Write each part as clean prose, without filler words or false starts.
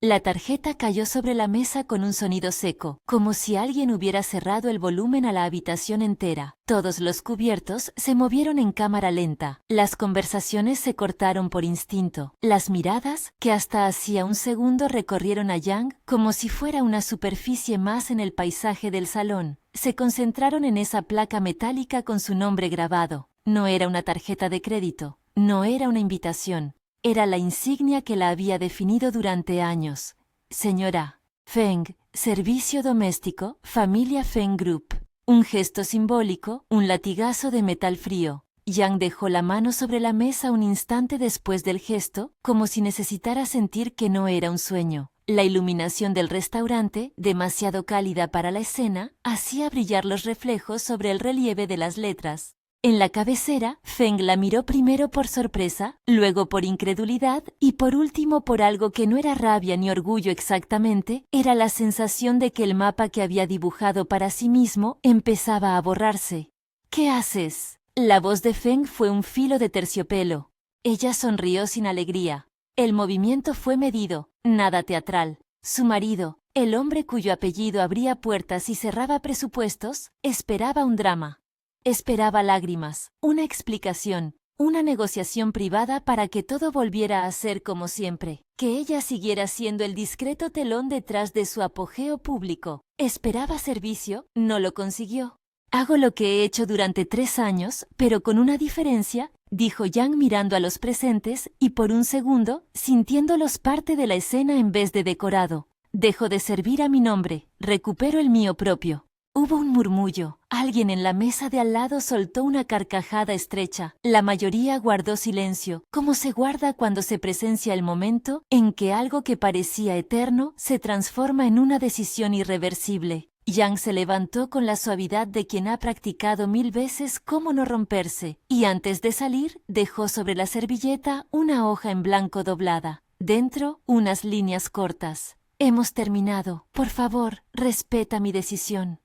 La tarjeta cayó sobre la mesa con un sonido seco, como si alguien hubiera cerrado el volumen a la habitación entera. Todos los cubiertos se movieron en cámara lenta. Las conversaciones se cortaron por instinto. Las miradas, que hasta hacía un segundo recorrieron a Yang como si fuera una superficie más en el paisaje del salón, se concentraron en esa placa metálica con su nombre grabado. No era una tarjeta de crédito, no era una invitación. Era la insignia que la había definido durante años. Señora Feng, Servicio Doméstico, Familia Feng Group. Un gesto simbólico, un latigazo de metal frío. Yang dejó la mano sobre la mesa un instante después del gesto, como si necesitara sentir que no era un sueño. La iluminación del restaurante, demasiado cálida para la escena, hacía brillar los reflejos sobre el relieve de las letras. En la cabecera, Feng la miró primero por sorpresa, luego por incredulidad y por último por algo que no era rabia ni orgullo exactamente, era la sensación de que el mapa que había dibujado para sí mismo empezaba a borrarse. ¿Qué haces? La voz de Feng fue un filo de terciopelo. Ella sonrió sin alegría. El movimiento fue medido, nada teatral. Su marido, el hombre cuyo apellido abría puertas y cerraba presupuestos, esperaba un drama. Esperaba lágrimas, una explicación, una negociación privada para que todo volviera a ser como siempre, que ella siguiera siendo el discreto telón detrás de su apogeo público. Esperaba servicio, no lo consiguió. Hago lo que he hecho durante 3 años, pero con una diferencia, dijo Yang mirando a los presentes y por un segundo, sintiéndolos parte de la escena en vez de decorado. Dejo de servir a mi nombre, recupero el mío propio. Hubo un murmullo. Alguien en la mesa de al lado soltó una carcajada estrecha. La mayoría guardó silencio, como se guarda cuando se presencia el momento en que algo que parecía eterno se transforma en una decisión irreversible. Yang se levantó con la suavidad de quien ha practicado 1000 veces cómo no romperse, y antes de salir, dejó sobre la servilleta una hoja en blanco doblada. Dentro, unas líneas cortas. Hemos terminado. Por favor, respeta mi decisión.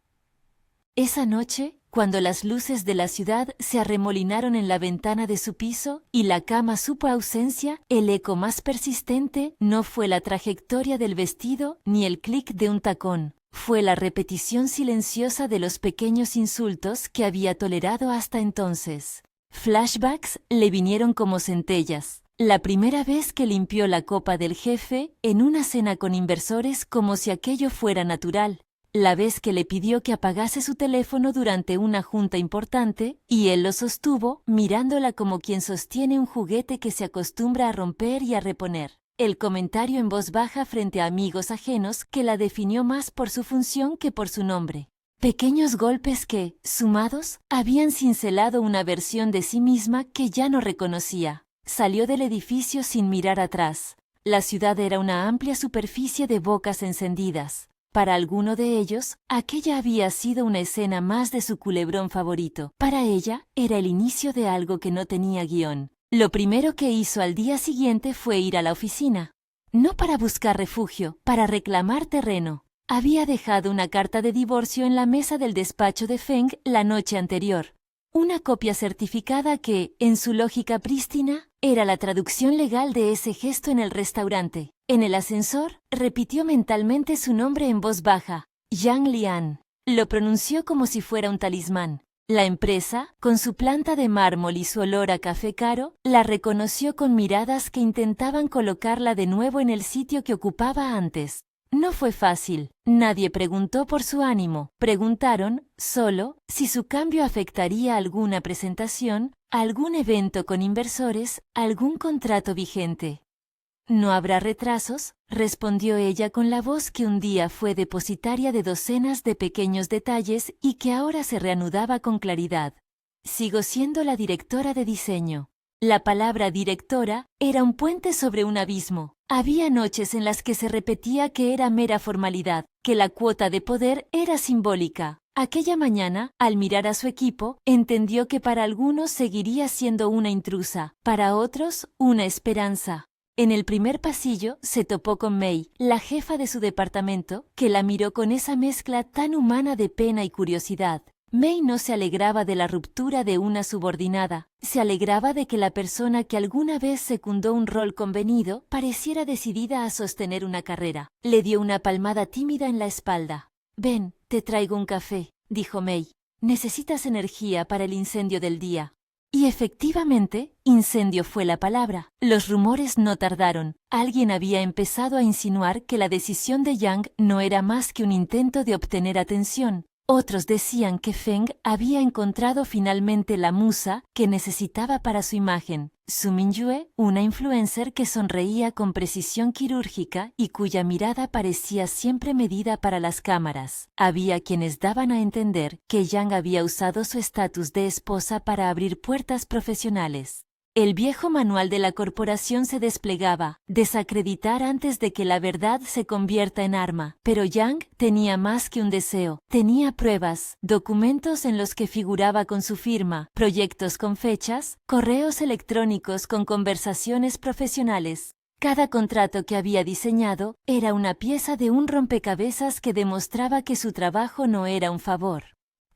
Esa noche, cuando las luces de la ciudad se arremolinaron en la ventana de su piso y la cama supo ausencia, el eco más persistente no fue la trayectoria del vestido ni el clic de un tacón. Fue la repetición silenciosa de los pequeños insultos que había tolerado hasta entonces. Flashbacks le vinieron como centellas. La primera vez que limpió la copa del jefe en una cena con inversores como si aquello fuera natural. La vez que le pidió que apagase su teléfono durante una junta importante, y él lo sostuvo, mirándola como quien sostiene un juguete que se acostumbra a romper y a reponer. El comentario en voz baja frente a amigos ajenos que la definió más por su función que por su nombre. Pequeños golpes que, sumados, habían cincelado una versión de sí misma que ya no reconocía. Salió del edificio sin mirar atrás. La ciudad era una amplia superficie de bocas encendidas. Para alguno de ellos, aquella había sido una escena más de su culebrón favorito. Para ella, era el inicio de algo que no tenía guión. Lo primero que hizo al día siguiente fue ir a la oficina. No para buscar refugio, para reclamar terreno. Había dejado una carta de divorcio en la mesa del despacho de Feng la noche anterior. Una copia certificada que, en su lógica prístina, era la traducción legal de ese gesto en el restaurante. En el ascensor, repitió mentalmente su nombre en voz baja, Yang Lian. Lo pronunció como si fuera un talismán. La empresa, con su planta de mármol y su olor a café caro, la reconoció con miradas que intentaban colocarla de nuevo en el sitio que ocupaba antes. No fue fácil. Nadie preguntó por su ánimo. Preguntaron, solo, si su cambio afectaría alguna presentación, algún evento con inversores, algún contrato vigente. No habrá retrasos, respondió ella con la voz que un día fue depositaria de docenas de pequeños detalles y que ahora se reanudaba con claridad. Sigo siendo la directora de diseño. La palabra directora era un puente sobre un abismo. Había noches en las que se repetía que era mera formalidad, que la cuota de poder era simbólica. Aquella mañana, al mirar a su equipo, entendió que para algunos seguiría siendo una intrusa, para otros, una esperanza. En el primer pasillo se topó con Mei, la jefa de su departamento, que la miró con esa mezcla tan humana de pena y curiosidad. Mei no se alegraba de la ruptura de una subordinada, se alegraba de que la persona que alguna vez secundó un rol convenido pareciera decidida a sostener una carrera. Le dio una palmada tímida en la espalda. «Ven, te traigo un café», dijo Mei. «Necesitas energía para el incendio del día». Y efectivamente, incendio fue la palabra. Los rumores no tardaron. Alguien había empezado a insinuar que la decisión de Yang no era más que un intento de obtener atención. Otros decían que Feng había encontrado finalmente la musa que necesitaba para su imagen. Su Mingyue, una influencer que sonreía con precisión quirúrgica y cuya mirada parecía siempre medida para las cámaras. Había quienes daban a entender que Yang había usado su estatus de esposa para abrir puertas profesionales. El viejo manual de la corporación se desplegaba, desacreditar antes de que la verdad se convierta en arma. Pero Yang tenía más que un deseo, tenía pruebas, documentos en los que figuraba con su firma, proyectos con fechas, correos electrónicos con conversaciones profesionales. Cada contrato que había diseñado era una pieza de un rompecabezas que demostraba que su trabajo no era un favor.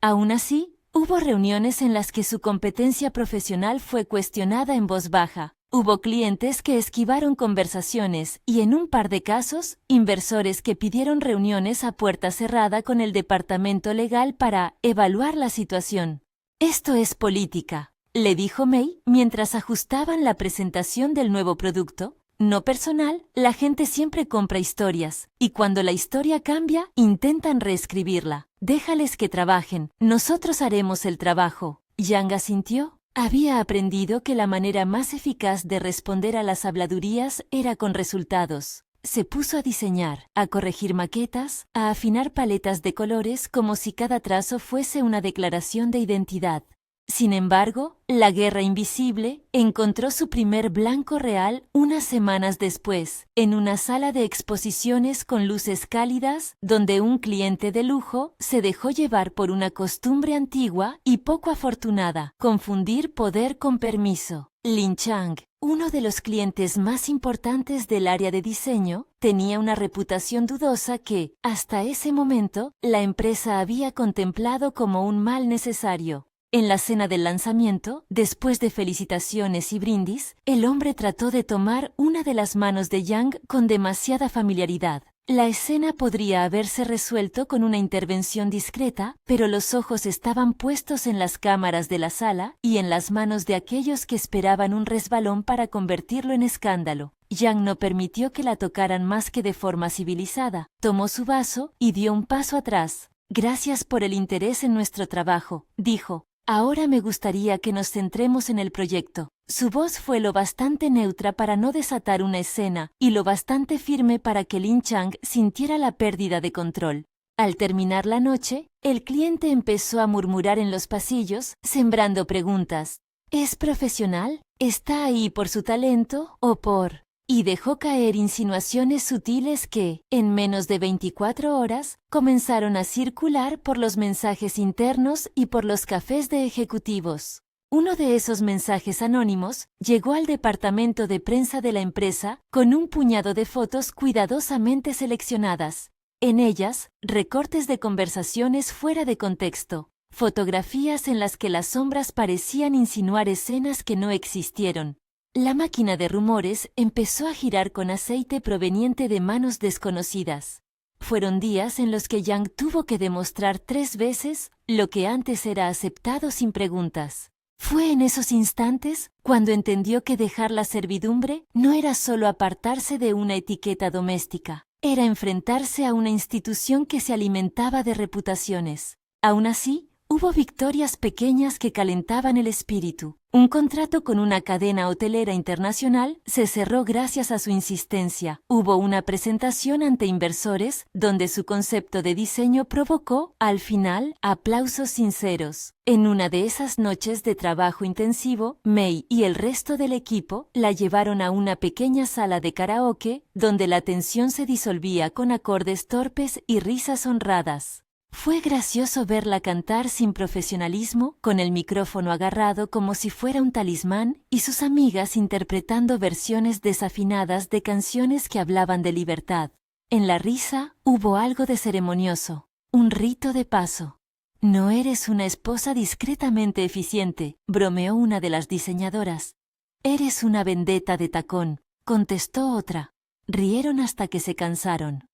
Aún así, hubo reuniones en las que su competencia profesional fue cuestionada en voz baja. Hubo clientes que esquivaron conversaciones y, en un par de casos, inversores que pidieron reuniones a puerta cerrada con el departamento legal para evaluar la situación. «Esto es política», le dijo Mei mientras ajustaban la presentación del nuevo producto. «No personal, la gente siempre compra historias, y cuando la historia cambia, intentan reescribirla. Déjales que trabajen, nosotros haremos el trabajo». Yang asintió. Había aprendido que la manera más eficaz de responder a las habladurías era con resultados. Se puso a diseñar, a corregir maquetas, a afinar paletas de colores como si cada trazo fuese una declaración de identidad. Sin embargo, la guerra invisible encontró su primer blanco real unas semanas después, en una sala de exposiciones con luces cálidas, donde un cliente de lujo se dejó llevar por una costumbre antigua y poco afortunada: confundir poder con permiso. Lin Chang, uno de los clientes más importantes del área de diseño, tenía una reputación dudosa que, hasta ese momento, la empresa había contemplado como un mal necesario. En la cena del lanzamiento, después de felicitaciones y brindis, el hombre trató de tomar una de las manos de Yang con demasiada familiaridad. La escena podría haberse resuelto con una intervención discreta, pero los ojos estaban puestos en las cámaras de la sala y en las manos de aquellos que esperaban un resbalón para convertirlo en escándalo. Yang no permitió que la tocaran más que de forma civilizada. Tomó su vaso y dio un paso atrás. «Gracias por el interés en nuestro trabajo», dijo. «Ahora me gustaría que nos centremos en el proyecto». Su voz fue lo bastante neutra para no desatar una escena y lo bastante firme para que Lin Chang sintiera la pérdida de control. Al terminar la noche, el cliente empezó a murmurar en los pasillos, sembrando preguntas. ¿Es profesional? ¿Está ahí por su talento o por...? Y dejó caer insinuaciones sutiles que, en menos de 24 horas, comenzaron a circular por los mensajes internos y por los cafés de ejecutivos. Uno de esos mensajes anónimos llegó al departamento de prensa de la empresa con un puñado de fotos cuidadosamente seleccionadas. En ellas, recortes de conversaciones fuera de contexto, fotografías en las que las sombras parecían insinuar escenas que no existieron. La máquina de rumores empezó a girar con aceite proveniente de manos desconocidas. Fueron días en los que Yang tuvo que demostrar 3 veces lo que antes era aceptado sin preguntas. Fue en esos instantes cuando entendió que dejar la servidumbre no era solo apartarse de una etiqueta doméstica, era enfrentarse a una institución que se alimentaba de reputaciones. Aún así, hubo victorias pequeñas que calentaban el espíritu. Un contrato con una cadena hotelera internacional se cerró gracias a su insistencia. Hubo una presentación ante inversores donde su concepto de diseño provocó, al final, aplausos sinceros. En una de esas noches de trabajo intensivo, Mei y el resto del equipo la llevaron a una pequeña sala de karaoke donde la tensión se disolvía con acordes torpes y risas honradas. Fue gracioso verla cantar sin profesionalismo, con el micrófono agarrado como si fuera un talismán, y sus amigas interpretando versiones desafinadas de canciones que hablaban de libertad. En la risa hubo algo de ceremonioso, un rito de paso. No eres una esposa discretamente eficiente, bromeó una de las diseñadoras. Eres una vendetta de tacón, contestó otra. Rieron hasta que se cansaron.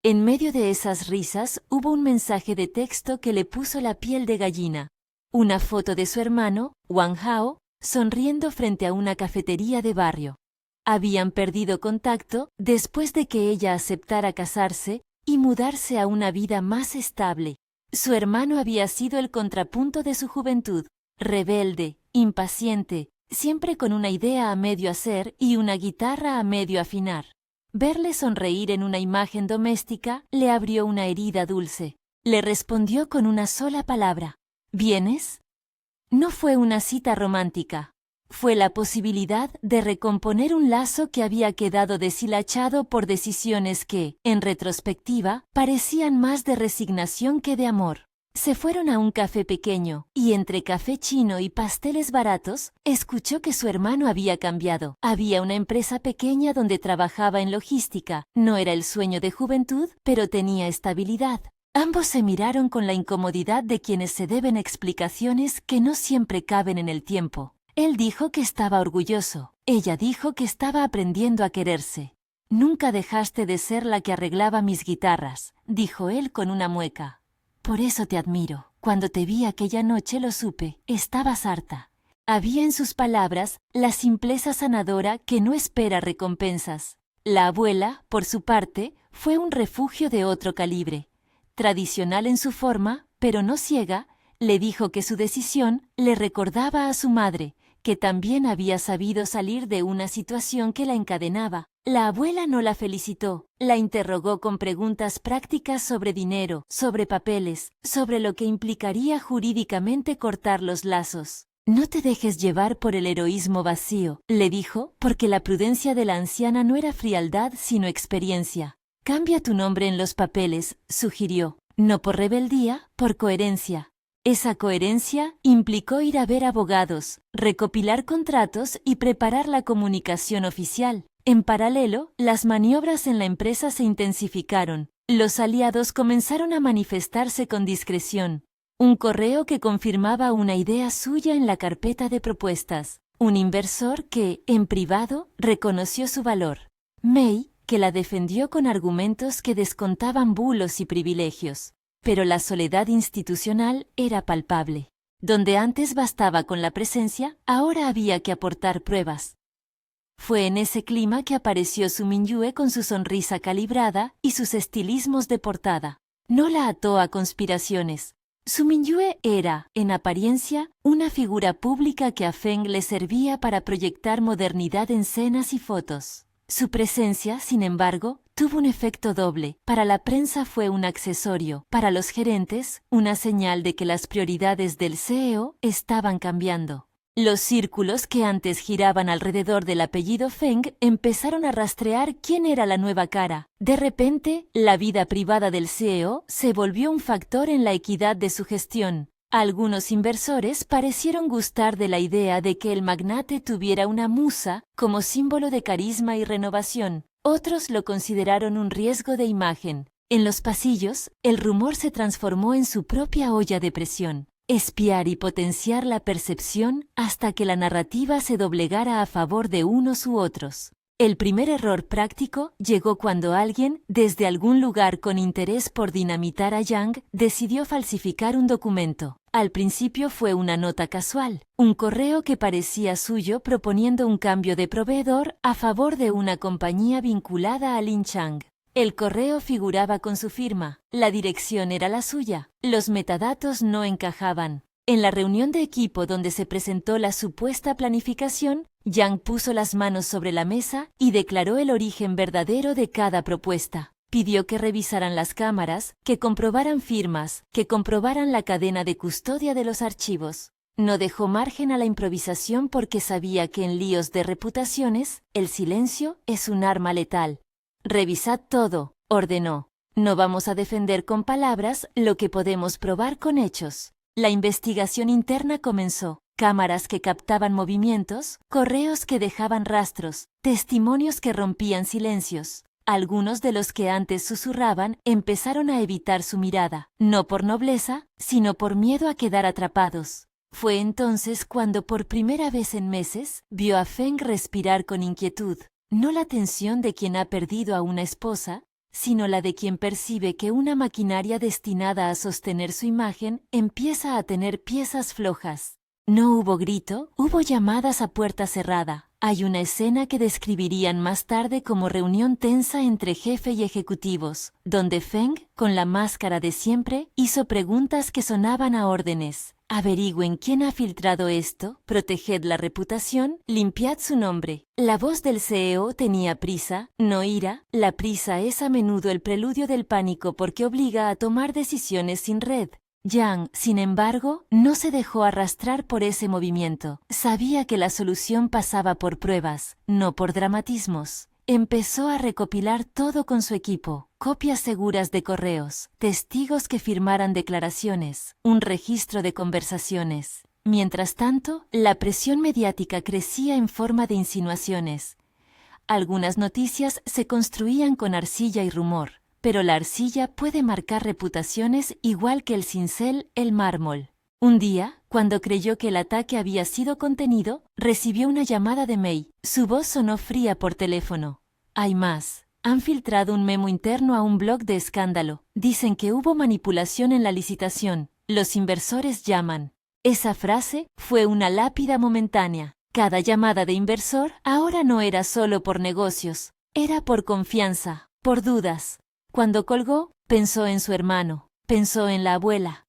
En medio de esas risas hubo un mensaje de texto que le puso la piel de gallina. Una foto de su hermano, Wang Hao, sonriendo frente a una cafetería de barrio. Habían perdido contacto después de que ella aceptara casarse y mudarse a una vida más estable. Su hermano había sido el contrapunto de su juventud, rebelde, impaciente, siempre con una idea a medio hacer y una guitarra a medio afinar. Verle sonreír en una imagen doméstica le abrió una herida dulce. Le respondió con una sola palabra. ¿Vienes? No fue una cita romántica. Fue la posibilidad de recomponer un lazo que había quedado deshilachado por decisiones que, en retrospectiva, parecían más de resignación que de amor. Se fueron a un café pequeño, y entre café chino y pasteles baratos, escuchó que su hermano había cambiado. Había una empresa pequeña donde trabajaba en logística. No era el sueño de juventud, pero tenía estabilidad. Ambos se miraron con la incomodidad de quienes se deben explicaciones que no siempre caben en el tiempo. Él dijo que estaba orgulloso. Ella dijo que estaba aprendiendo a quererse. Nunca dejaste de ser la que arreglaba mis guitarras, dijo él con una mueca. Por eso te admiro. Cuando te vi aquella noche lo supe. Estabas harta. Había en sus palabras la simpleza sanadora que no espera recompensas. La abuela, por su parte, fue un refugio de otro calibre. Tradicional en su forma, pero no ciega, le dijo que su decisión le recordaba a su madre, que también había sabido salir de una situación que la encadenaba. La abuela no la felicitó, la interrogó con preguntas prácticas sobre dinero, sobre papeles, sobre lo que implicaría jurídicamente cortar los lazos. No te dejes llevar por el heroísmo vacío, le dijo, porque la prudencia de la anciana no era frialdad sino experiencia. Cambia tu nombre en los papeles, sugirió, no por rebeldía, por coherencia. Esa coherencia implicó ir a ver abogados, recopilar contratos y preparar la comunicación oficial. En paralelo, las maniobras en la empresa se intensificaron. Los aliados comenzaron a manifestarse con discreción. Un correo que confirmaba una idea suya en la carpeta de propuestas. Un inversor que, en privado, reconoció su valor. May, que la defendió con argumentos que descontaban bulos y privilegios. Pero la soledad institucional era palpable. Donde antes bastaba con la presencia, ahora había que aportar pruebas. Fue en ese clima que apareció Su Minyue con su sonrisa calibrada y sus estilismos de portada. No la ató a conspiraciones. Su Minyue era, en apariencia, una figura pública que a Feng le servía para proyectar modernidad en escenas y fotos. Su presencia, sin embargo, tuvo un efecto doble. Para la prensa fue un accesorio, para los gerentes, una señal de que las prioridades del CEO estaban cambiando. Los círculos que antes giraban alrededor del apellido Feng empezaron a rastrear quién era la nueva cara. De repente, la vida privada del CEO se volvió un factor en la equidad de su gestión. Algunos inversores parecieron gustar de la idea de que el magnate tuviera una musa como símbolo de carisma y renovación. Otros lo consideraron un riesgo de imagen. En los pasillos, el rumor se transformó en su propia olla de presión. Espiar y potenciar la percepción hasta que la narrativa se doblegara a favor de unos u otros. El primer error práctico llegó cuando alguien, desde algún lugar con interés por dinamitar a Yang, decidió falsificar un documento. Al principio fue una nota casual, un correo que parecía suyo proponiendo un cambio de proveedor a favor de una compañía vinculada a Lin Chang. El correo figuraba con su firma, la dirección era la suya, los metadatos no encajaban. En la reunión de equipo donde se presentó la supuesta planificación, Yang puso las manos sobre la mesa y declaró el origen verdadero de cada propuesta. Pidió que revisaran las cámaras, que comprobaran firmas, que comprobaran la cadena de custodia de los archivos. No dejó margen a la improvisación porque sabía que en líos de reputaciones, el silencio es un arma letal. Revisad todo, ordenó. No vamos a defender con palabras lo que podemos probar con hechos. La investigación interna comenzó. Cámaras que captaban movimientos, correos que dejaban rastros, testimonios que rompían silencios. Algunos de los que antes susurraban empezaron a evitar su mirada, no por nobleza, sino por miedo a quedar atrapados. Fue entonces cuando por primera vez en meses vio a Feng respirar con inquietud, no la tensión de quien ha perdido a una esposa, sino la de quien percibe que una maquinaria destinada a sostener su imagen empieza a tener piezas flojas. No hubo grito, hubo llamadas a puerta cerrada. Hay una escena que describirían más tarde como reunión tensa entre jefe y ejecutivos, donde Feng, con la máscara de siempre, hizo preguntas que sonaban a órdenes. Averigüen quién ha filtrado esto, proteged la reputación, limpiad su nombre. La voz del CEO tenía prisa, no ira. La prisa es a menudo el preludio del pánico porque obliga a tomar decisiones sin red. Yang, sin embargo, no se dejó arrastrar por ese movimiento. Sabía que la solución pasaba por pruebas, no por dramatismos. Empezó a recopilar todo con su equipo, copias seguras de correos, testigos que firmaran declaraciones, un registro de conversaciones. Mientras tanto, la presión mediática crecía en forma de insinuaciones. Algunas noticias se construían con arcilla y rumor, pero la arcilla puede marcar reputaciones igual que el cincel el mármol. Un día, cuando creyó que el ataque había sido contenido, recibió una llamada de Mei. Su voz sonó fría por teléfono. Hay más. Han filtrado un memo interno a un blog de escándalo. Dicen que hubo manipulación en la licitación. Los inversores llaman. Esa frase fue una lápida momentánea. Cada llamada de inversor ahora no era solo por negocios. Era por confianza, por dudas. Cuando colgó, pensó en su hermano, pensó en la abuela.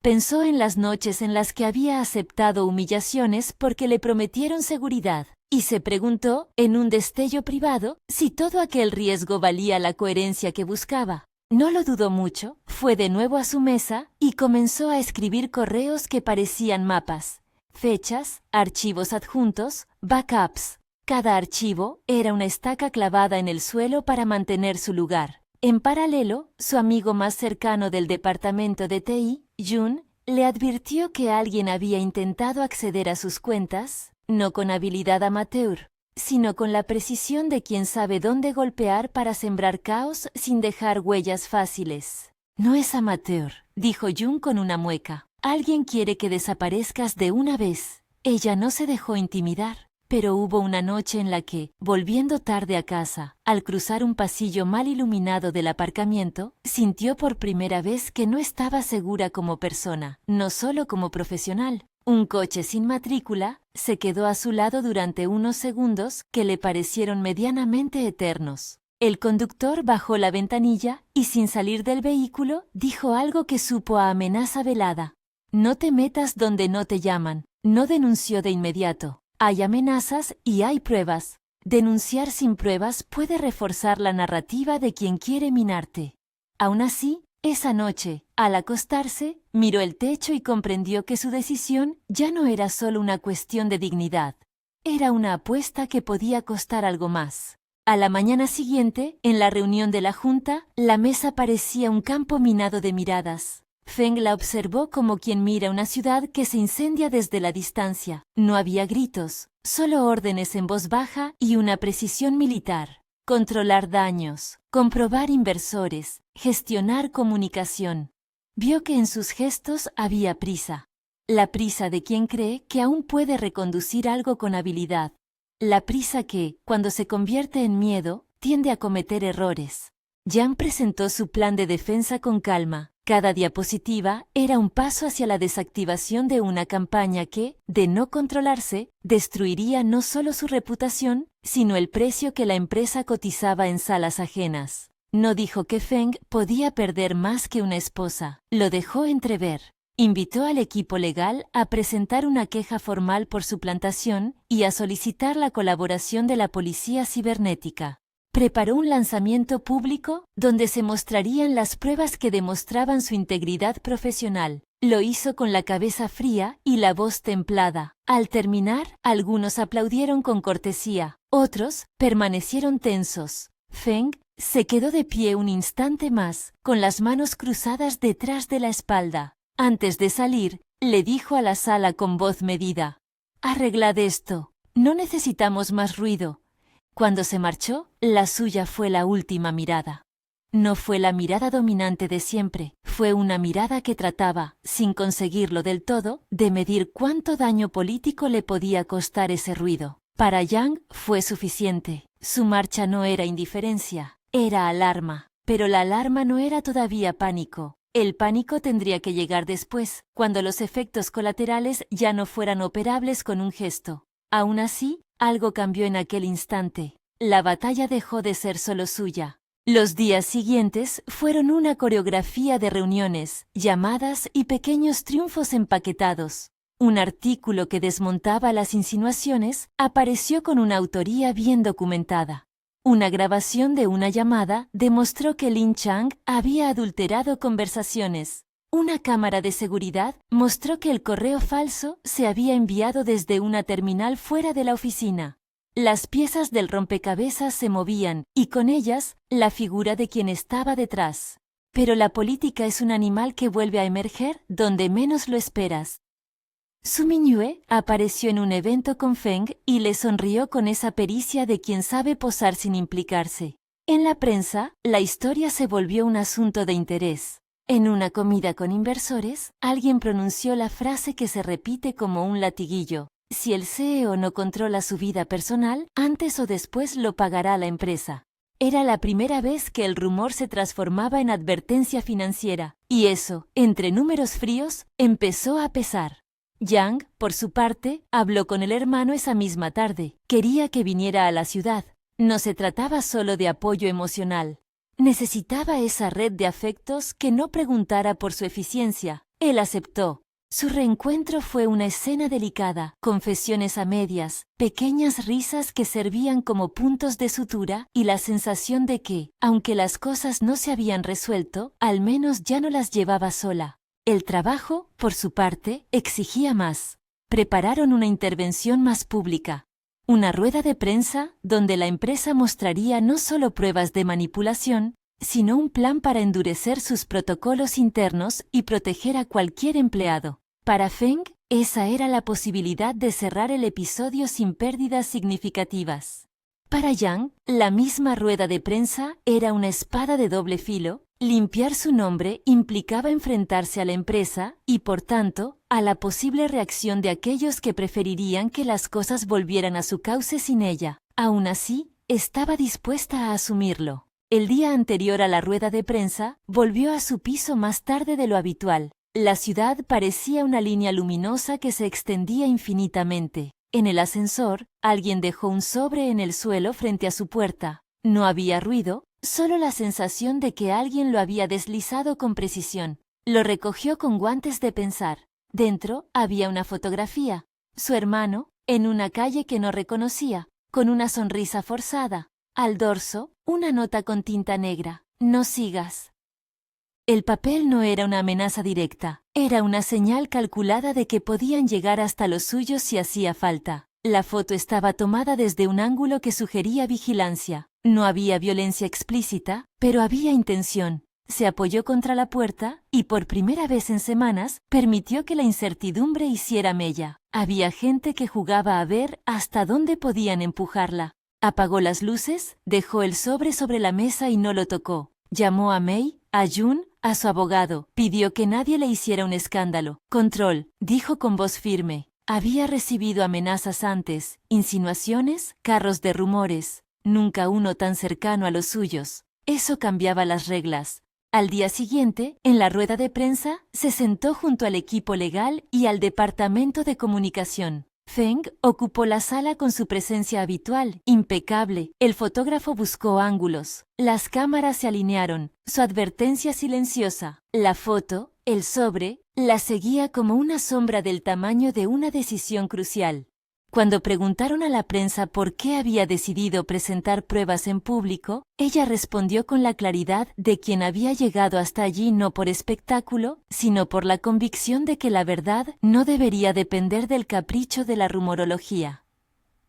Pensó en las noches en las que había aceptado humillaciones porque le prometieron seguridad, y se preguntó, en un destello privado, si todo aquel riesgo valía la coherencia que buscaba. No lo dudó mucho, fue de nuevo a su mesa y comenzó a escribir correos que parecían mapas. Fechas, archivos adjuntos, backups. Cada archivo era una estaca clavada en el suelo para mantener su lugar. En paralelo, su amigo más cercano del departamento de TI, Jun, le advirtió que alguien había intentado acceder a sus cuentas, no con habilidad amateur, sino con la precisión de quien sabe dónde golpear para sembrar caos sin dejar huellas fáciles. No es amateur, dijo Jun con una mueca. Alguien quiere que desaparezcas de una vez. Ella no se dejó intimidar. Pero hubo una noche en la que, volviendo tarde a casa, al cruzar un pasillo mal iluminado del aparcamiento, sintió por primera vez que no estaba segura como persona, no solo como profesional. Un coche sin matrícula se quedó a su lado durante unos segundos que le parecieron medianamente eternos. El conductor bajó la ventanilla y, sin salir del vehículo, dijo algo que supo a amenaza velada. No te metas donde no te llaman. No denunció de inmediato. Hay amenazas y hay pruebas. Denunciar sin pruebas puede reforzar la narrativa de quien quiere minarte. Aún así, esa noche, al acostarse, miró el techo y comprendió que su decisión ya no era solo una cuestión de dignidad. Era una apuesta que podía costar algo más. A la mañana siguiente, en la reunión de la junta, la mesa parecía un campo minado de miradas. Feng la observó como quien mira una ciudad que se incendia desde la distancia. No había gritos, solo órdenes en voz baja y una precisión militar. Controlar daños, comprobar inversores, gestionar comunicación. Vio que en sus gestos había prisa. La prisa de quien cree que aún puede reconducir algo con habilidad. La prisa que, cuando se convierte en miedo, tiende a cometer errores. Yang presentó su plan de defensa con calma. Cada diapositiva era un paso hacia la desactivación de una campaña que, de no controlarse, destruiría no solo su reputación, sino el precio que la empresa cotizaba en salas ajenas. No dijo que Feng podía perder más que una esposa. Lo dejó entrever. Invitó al equipo legal a presentar una queja formal por suplantación y a solicitar la colaboración de la policía cibernética. Preparó un lanzamiento público donde se mostrarían las pruebas que demostraban su integridad profesional. Lo hizo con la cabeza fría y la voz templada. Al terminar, algunos aplaudieron con cortesía, otros permanecieron tensos. Feng se quedó de pie un instante más, con las manos cruzadas detrás de la espalda. Antes de salir, le dijo a la sala con voz medida: «Arreglad esto. No necesitamos más ruido. Cuando se marchó, la suya fue la última mirada. No fue la mirada dominante de siempre, fue una mirada que trataba, sin conseguirlo del todo, de medir cuánto daño político le podía costar ese ruido. Para Yang fue suficiente. Su marcha no era indiferencia, era alarma. Pero la alarma no era todavía pánico. El pánico tendría que llegar después, cuando los efectos colaterales ya no fueran operables con un gesto. Aún así, algo cambió en aquel instante. La batalla dejó de ser solo suya. Los días siguientes fueron una coreografía de reuniones, llamadas y pequeños triunfos empaquetados. Un artículo que desmontaba las insinuaciones apareció con una autoría bien documentada. Una grabación de una llamada demostró que Lin Chang había adulterado conversaciones. Una cámara de seguridad mostró que el correo falso se había enviado desde una terminal fuera de la oficina. Las piezas del rompecabezas se movían, y con ellas, la figura de quien estaba detrás. Pero la política es un animal que vuelve a emerger donde menos lo esperas. Su Mingyue apareció en un evento con Feng y le sonrió con esa pericia de quien sabe posar sin implicarse. En la prensa, la historia se volvió un asunto de interés. En una comida con inversores, alguien pronunció la frase que se repite como un latiguillo. Si el CEO no controla su vida personal, antes o después lo pagará la empresa. Era la primera vez que el rumor se transformaba en advertencia financiera, y eso, entre números fríos, empezó a pesar. Yang, por su parte, habló con el hermano esa misma tarde. Quería que viniera a la ciudad. No se trataba solo de apoyo emocional. Necesitaba esa red de afectos que no preguntara por su eficiencia. Él aceptó. Su reencuentro fue una escena delicada, confesiones a medias, pequeñas risas que servían como puntos de sutura y la sensación de que, aunque las cosas no se habían resuelto, al menos ya no las llevaba sola. El trabajo, por su parte, exigía más. Prepararon una intervención más pública. Una rueda de prensa donde la empresa mostraría no solo pruebas de manipulación, sino un plan para endurecer sus protocolos internos y proteger a cualquier empleado. Para Feng, esa era la posibilidad de cerrar el episodio sin pérdidas significativas. Para Yang, la misma rueda de prensa era una espada de doble filo. Limpiar su nombre implicaba enfrentarse a la empresa y, por tanto, a la posible reacción de aquellos que preferirían que las cosas volvieran a su cauce sin ella. Aún así, estaba dispuesta a asumirlo. El día anterior a la rueda de prensa, volvió a su piso más tarde de lo habitual. La ciudad parecía una línea luminosa que se extendía infinitamente. En el ascensor, alguien dejó un sobre en el suelo frente a su puerta. No había ruido, solo la sensación de que alguien lo había deslizado con precisión. Lo recogió con guantes de pensar. Dentro había una fotografía. Su hermano, en una calle que no reconocía, con una sonrisa forzada. Al dorso, una nota con tinta negra. No sigas. El papel no era una amenaza directa, era una señal calculada de que podían llegar hasta los suyos si hacía falta. La foto estaba tomada desde un ángulo que sugería vigilancia. No había violencia explícita, pero había intención. Se apoyó contra la puerta y, por primera vez en semanas, permitió que la incertidumbre hiciera mella. Había gente que jugaba a ver hasta dónde podían empujarla. Apagó las luces, dejó el sobre la mesa y no lo tocó. Llamó a Mei, a Jun, a su abogado. Pidió que nadie le hiciera un escándalo. Control, dijo con voz firme. Había recibido amenazas antes, insinuaciones, carros de rumores. Nunca uno tan cercano a los suyos. Eso cambiaba las reglas. Al día siguiente, en la rueda de prensa, se sentó junto al equipo legal y al departamento de comunicación. Feng ocupó la sala con su presencia habitual, impecable. El fotógrafo buscó ángulos. Las cámaras se alinearon. Su advertencia silenciosa. La foto, el sobre, la seguía como una sombra del tamaño de una decisión crucial. Cuando preguntaron a la prensa por qué había decidido presentar pruebas en público, ella respondió con la claridad de quien había llegado hasta allí no por espectáculo, sino por la convicción de que la verdad no debería depender del capricho de la rumorología.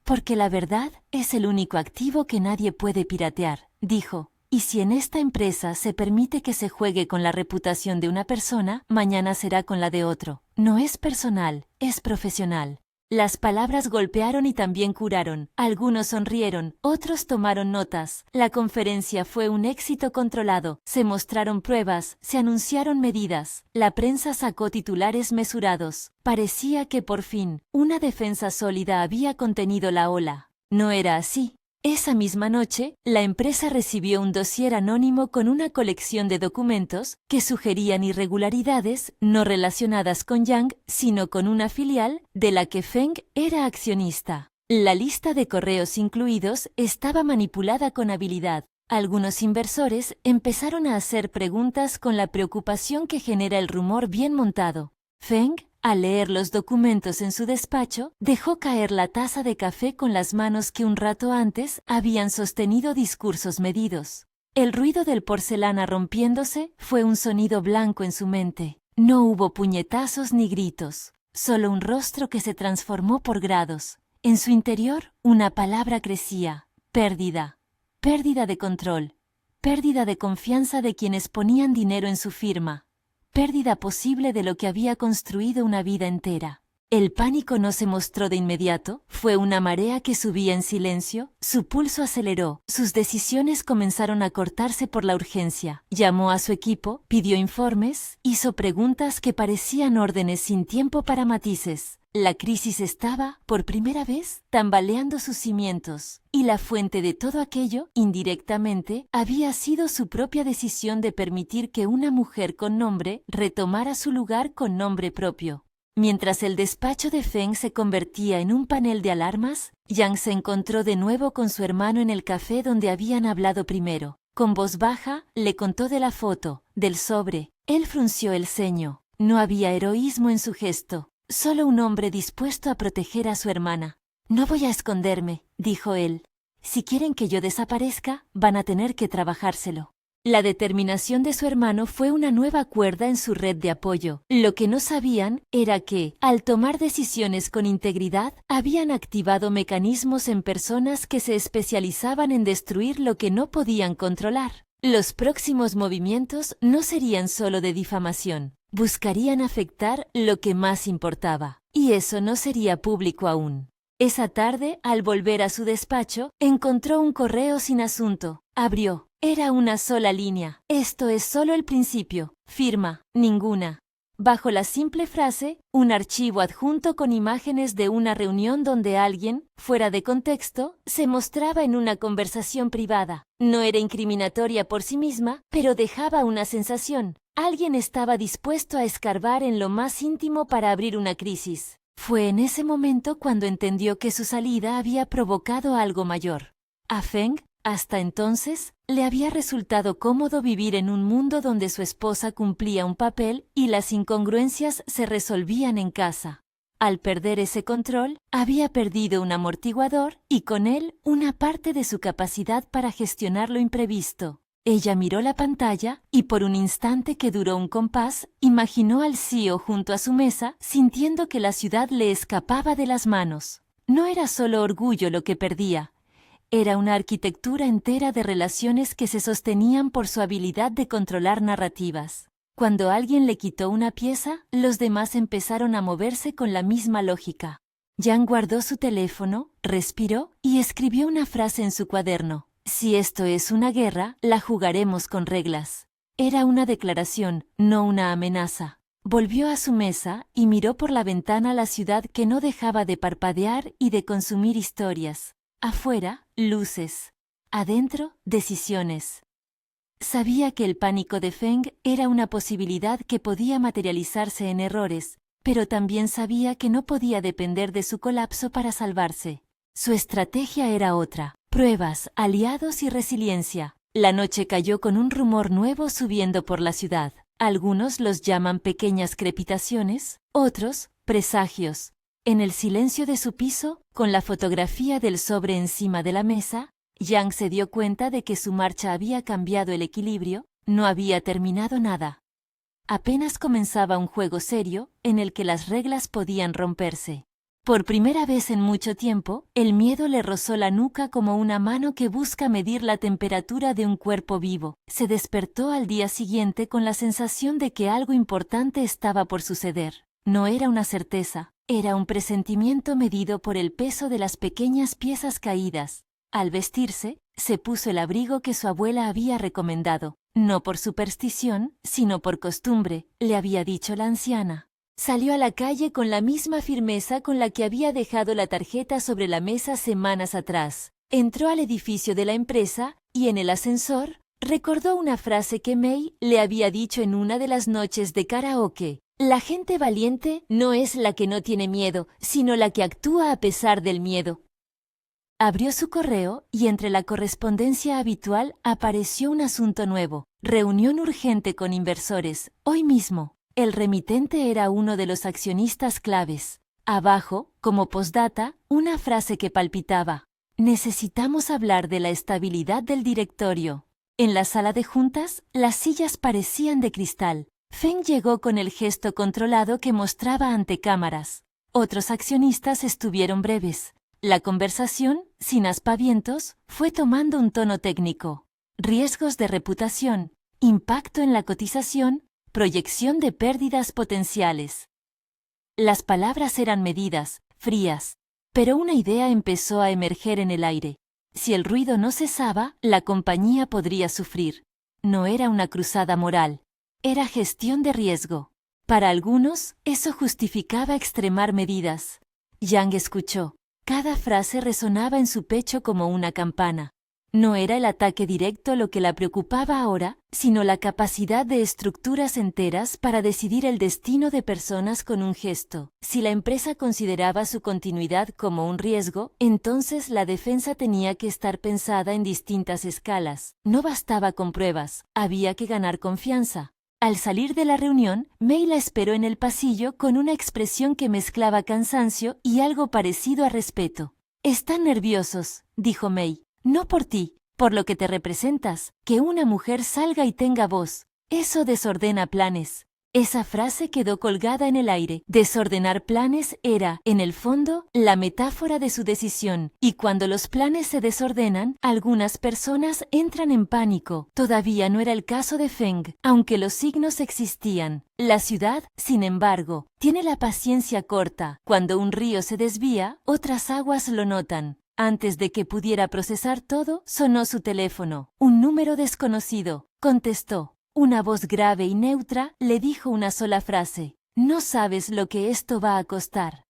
Porque la verdad es el único activo que nadie puede piratear, dijo. Y si en esta empresa se permite que se juegue con la reputación de una persona, mañana será con la de otro. No es personal, es profesional. Las palabras golpearon y también curaron. Algunos sonrieron, otros tomaron notas. La conferencia fue un éxito controlado. Se mostraron pruebas, se anunciaron medidas. La prensa sacó titulares mesurados. Parecía que por fin, una defensa sólida había contenido la ola. No era así. Esa misma noche, la empresa recibió un dossier anónimo con una colección de documentos que sugerían irregularidades no relacionadas con Yang, sino con una filial de la que Feng era accionista. La lista de correos incluidos estaba manipulada con habilidad. Algunos inversores empezaron a hacer preguntas con la preocupación que genera el rumor bien montado. Feng, al leer los documentos en su despacho, dejó caer la taza de café con las manos que un rato antes habían sostenido discursos medidos. El ruido del porcelana rompiéndose fue un sonido blanco en su mente. No hubo puñetazos ni gritos, solo un rostro que se transformó por grados. En su interior, una palabra crecía: pérdida. Pérdida de control. Pérdida de confianza de quienes ponían dinero en su firma. Pérdida posible de lo que había construido una vida entera. El pánico no se mostró de inmediato, fue una marea que subía en silencio, su pulso aceleró, sus decisiones comenzaron a cortarse por la urgencia. Llamó a su equipo, pidió informes, hizo preguntas que parecían órdenes sin tiempo para matices. La crisis estaba, por primera vez, tambaleando sus cimientos, y la fuente de todo aquello, indirectamente, había sido su propia decisión de permitir que una mujer con nombre retomara su lugar con nombre propio. Mientras el despacho de Feng se convertía en un panel de alarmas, Yang se encontró de nuevo con su hermano en el café donde habían hablado primero. Con voz baja, le contó de la foto, del sobre. Él frunció el ceño. No había heroísmo en su gesto. Solo un hombre dispuesto a proteger a su hermana. «No voy a esconderme», dijo él. «Si quieren que yo desaparezca, van a tener que trabajárselo». La determinación de su hermano fue una nueva cuerda en su red de apoyo. Lo que no sabían era que, al tomar decisiones con integridad, habían activado mecanismos en personas que se especializaban en destruir lo que no podían controlar. Los próximos movimientos no serían solo de difamación. Buscarían afectar lo que más importaba, y eso no sería público aún. Esa tarde, al volver a su despacho, encontró un correo sin asunto. Abrió. Era una sola línea. «Esto es solo el principio. Firma. Ninguna». Bajo la simple frase, un archivo adjunto con imágenes de una reunión donde alguien, fuera de contexto, se mostraba en una conversación privada. No era incriminatoria por sí misma, pero dejaba una sensación. Alguien estaba dispuesto a escarbar en lo más íntimo para abrir una crisis. Fue en ese momento cuando entendió que su salida había provocado algo mayor. A Feng, hasta entonces, le había resultado cómodo vivir en un mundo donde su esposa cumplía un papel y las incongruencias se resolvían en casa. Al perder ese control, había perdido un amortiguador y con él una parte de su capacidad para gestionar lo imprevisto. Ella miró la pantalla y por un instante que duró un compás, imaginó al CEO junto a su mesa, sintiendo que la ciudad le escapaba de las manos. No era solo orgullo lo que perdía. Era una arquitectura entera de relaciones que se sostenían por su habilidad de controlar narrativas. Cuando alguien le quitó una pieza, los demás empezaron a moverse con la misma lógica. Yang guardó su teléfono, respiró y escribió una frase en su cuaderno. «Si esto es una guerra, la jugaremos con reglas». Era una declaración, no una amenaza. Volvió a su mesa y miró por la ventana la ciudad que no dejaba de parpadear y de consumir historias. Afuera, luces. Adentro, decisiones. Sabía que el pánico de Feng era una posibilidad que podía materializarse en errores, pero también sabía que no podía depender de su colapso para salvarse. Su estrategia era otra: pruebas, aliados y resiliencia. La noche cayó con un rumor nuevo subiendo por la ciudad. Algunos los llaman pequeñas crepitaciones, otros, presagios. En el silencio de su piso, con la fotografía del sobre encima de la mesa, Yang se dio cuenta de que su marcha había cambiado el equilibrio, no había terminado nada. Apenas comenzaba un juego serio, en el que las reglas podían romperse. Por primera vez en mucho tiempo, el miedo le rozó la nuca como una mano que busca medir la temperatura de un cuerpo vivo. Se despertó al día siguiente con la sensación de que algo importante estaba por suceder. No era una certeza. Era un presentimiento medido por el peso de las pequeñas piezas caídas. Al vestirse, se puso el abrigo que su abuela había recomendado. No por superstición, sino por costumbre, le había dicho la anciana. Salió a la calle con la misma firmeza con la que había dejado la tarjeta sobre la mesa semanas atrás. Entró al edificio de la empresa y en el ascensor recordó una frase que May le había dicho en una de las noches de karaoke. La gente valiente no es la que no tiene miedo, sino la que actúa a pesar del miedo. Abrió su correo y entre la correspondencia habitual apareció un asunto nuevo. Reunión urgente con inversores, hoy mismo. El remitente era uno de los accionistas claves. Abajo, como postdata, una frase que palpitaba. Necesitamos hablar de la estabilidad del directorio. En la sala de juntas, las sillas parecían de cristal. Feng llegó con el gesto controlado que mostraba ante cámaras. Otros accionistas estuvieron breves. La conversación, sin aspavientos, fue tomando un tono técnico. Riesgos de reputación, impacto en la cotización, proyección de pérdidas potenciales. Las palabras eran medidas, frías, pero una idea empezó a emerger en el aire. Si el ruido no cesaba, la compañía podría sufrir. No era una cruzada moral. Era gestión de riesgo. Para algunos, eso justificaba extremar medidas. Yang escuchó. Cada frase resonaba en su pecho como una campana. No era el ataque directo lo que la preocupaba ahora, sino la capacidad de estructuras enteras para decidir el destino de personas con un gesto. Si la empresa consideraba su continuidad como un riesgo, entonces la defensa tenía que estar pensada en distintas escalas. No bastaba con pruebas, había que ganar confianza. Al salir de la reunión, May la esperó en el pasillo con una expresión que mezclaba cansancio y algo parecido a respeto. «Están nerviosos», dijo May. «No por ti, por lo que te representas, que una mujer salga y tenga voz. Eso desordena planes». Esa frase quedó colgada en el aire. Desordenar planes era, en el fondo, la metáfora de su decisión. Y cuando los planes se desordenan, algunas personas entran en pánico. Todavía no era el caso de Feng, aunque los signos existían. La ciudad, sin embargo, tiene la paciencia corta. Cuando un río se desvía, otras aguas lo notan. Antes de que pudiera procesar todo, sonó su teléfono. Un número desconocido. Contestó. Una voz grave y neutra le dijo una sola frase. «No sabes lo que esto va a costar».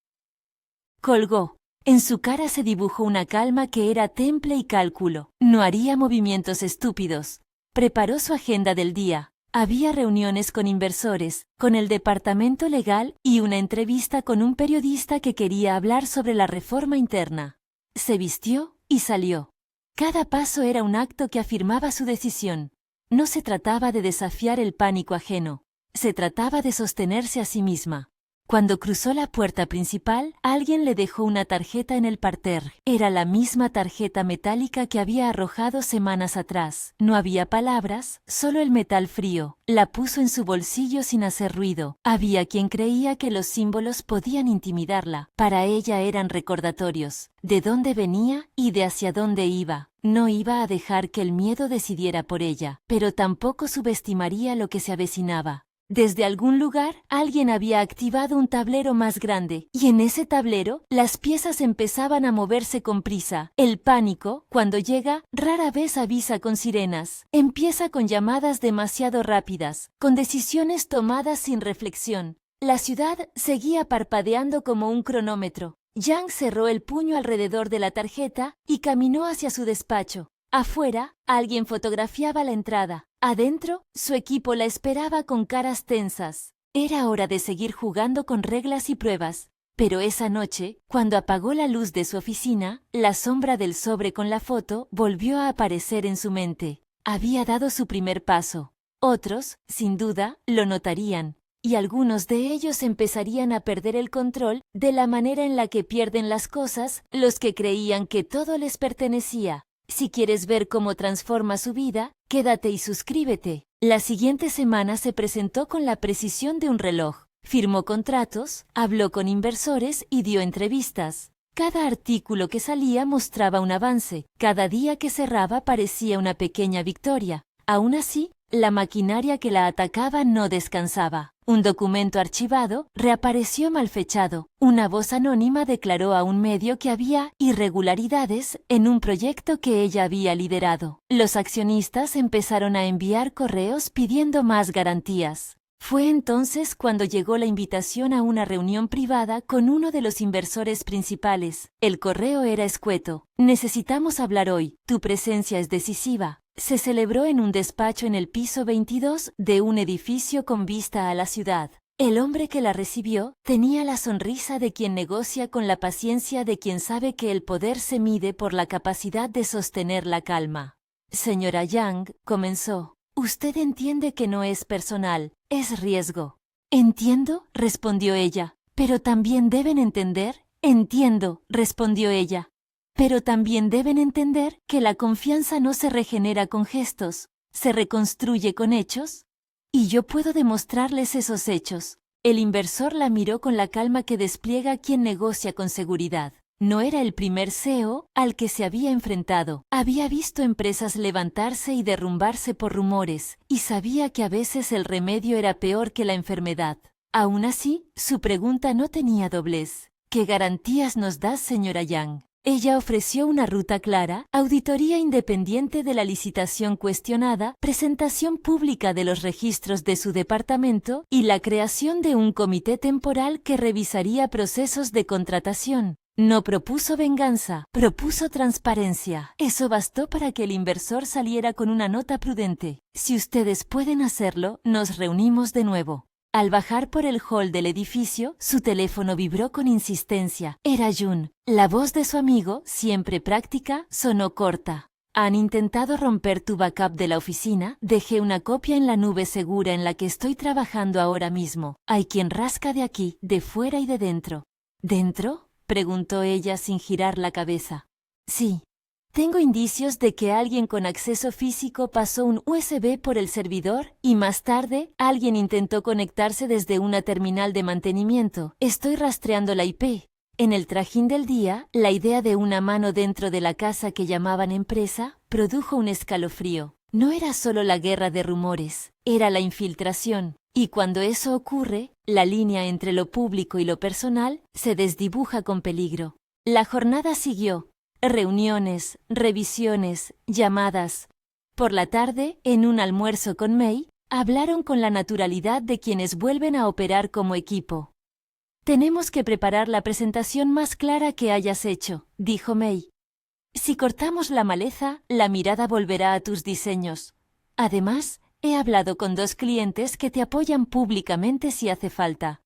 Colgó. En su cara se dibujó una calma que era temple y cálculo. No haría movimientos estúpidos. Preparó su agenda del día. Había reuniones con inversores, con el departamento legal y una entrevista con un periodista que quería hablar sobre la reforma interna. Se vistió y salió. Cada paso era un acto que afirmaba su decisión. No se trataba de desafiar el pánico ajeno. Se trataba de sostenerse a sí misma. Cuando cruzó la puerta principal, alguien le dejó una tarjeta en el parterre. Era la misma tarjeta metálica que había arrojado semanas atrás. No había palabras, solo el metal frío. La puso en su bolsillo sin hacer ruido. Había quien creía que los símbolos podían intimidarla. Para ella eran recordatorios. De dónde venía y de hacia dónde iba. No iba a dejar que el miedo decidiera por ella, pero tampoco subestimaría lo que se avecinaba. Desde algún lugar, alguien había activado un tablero más grande, y en ese tablero, las piezas empezaban a moverse con prisa. El pánico, cuando llega, rara vez avisa con sirenas. Empieza con llamadas demasiado rápidas, con decisiones tomadas sin reflexión. La ciudad seguía parpadeando como un cronómetro. Yang cerró el puño alrededor de la tarjeta y caminó hacia su despacho. Afuera, alguien fotografiaba la entrada. Adentro, su equipo la esperaba con caras tensas. Era hora de seguir jugando con reglas y pruebas. Pero esa noche, cuando apagó la luz de su oficina, la sombra del sobre con la foto volvió a aparecer en su mente. Había dado su primer paso. Otros, sin duda, lo notarían. Y algunos de ellos empezarían a perder el control de la manera en la que pierden las cosas los que creían que todo les pertenecía. Si quieres ver cómo transforma su vida, quédate y suscríbete. La siguiente semana se presentó con la precisión de un reloj. Firmó contratos, habló con inversores y dio entrevistas. Cada artículo que salía mostraba un avance. Cada día que cerraba parecía una pequeña victoria. Aún así, La maquinaria que la atacaba no descansaba. Un documento archivado reapareció mal fechado. Una voz anónima declaró a un medio que había irregularidades en un proyecto que ella había liderado. Los accionistas empezaron a enviar correos pidiendo más garantías. Fue entonces cuando llegó la invitación a una reunión privada con uno de los inversores principales. El correo era escueto. Necesitamos hablar hoy. Tu presencia es decisiva. Se celebró en un despacho en el piso 22 de un edificio con vista a la ciudad. El hombre que la recibió tenía la sonrisa de quien negocia con la paciencia de quien sabe que el poder se mide por la capacidad de sostener la calma. Señora Yang, comenzó. Usted entiende que no es personal, es riesgo. Entiendo, respondió ella. Pero también deben entender. Entiendo, respondió ella. Pero también deben entender que la confianza no se regenera con gestos, se reconstruye con hechos. Y yo puedo demostrarles esos hechos. El inversor la miró con la calma que despliega quien negocia con seguridad. No era el primer CEO al que se había enfrentado. Había visto empresas levantarse y derrumbarse por rumores, y sabía que a veces el remedio era peor que la enfermedad. Aún así, su pregunta no tenía doblez. ¿Qué garantías nos das, señora Yang? Ella ofreció una ruta clara, auditoría independiente de la licitación cuestionada, presentación pública de los registros de su departamento y la creación de un comité temporal que revisaría procesos de contratación. No propuso venganza, propuso transparencia. Eso bastó para que el inversor saliera con una nota prudente. Si ustedes pueden hacerlo, nos reunimos de nuevo. Al bajar por el hall del edificio, su teléfono vibró con insistencia. Era Jun. La voz de su amigo, siempre práctica, sonó corta. ¿Han intentado romper tu backup de la oficina? Dejé una copia en la nube segura en la que estoy trabajando ahora mismo. Hay quien rasca de aquí, de fuera y de dentro. ¿Dentro?, preguntó ella sin girar la cabeza. Sí. Tengo indicios de que alguien con acceso físico pasó un USB por el servidor y más tarde alguien intentó conectarse desde una terminal de mantenimiento. Estoy rastreando la IP. En el trajín del día, la idea de una mano dentro de la casa que llamaban empresa produjo un escalofrío. No era solo la guerra de rumores, era la infiltración. Y cuando eso ocurre, la línea entre lo público y lo personal se desdibuja con peligro. La jornada siguió. Reuniones, revisiones, llamadas. Por la tarde, en un almuerzo con May, hablaron con la naturalidad de quienes vuelven a operar como equipo. Tenemos que preparar la presentación más clara que hayas hecho, dijo May. Si cortamos la maleza, la mirada volverá a tus diseños. Además, he hablado con 2 clientes que te apoyan públicamente si hace falta.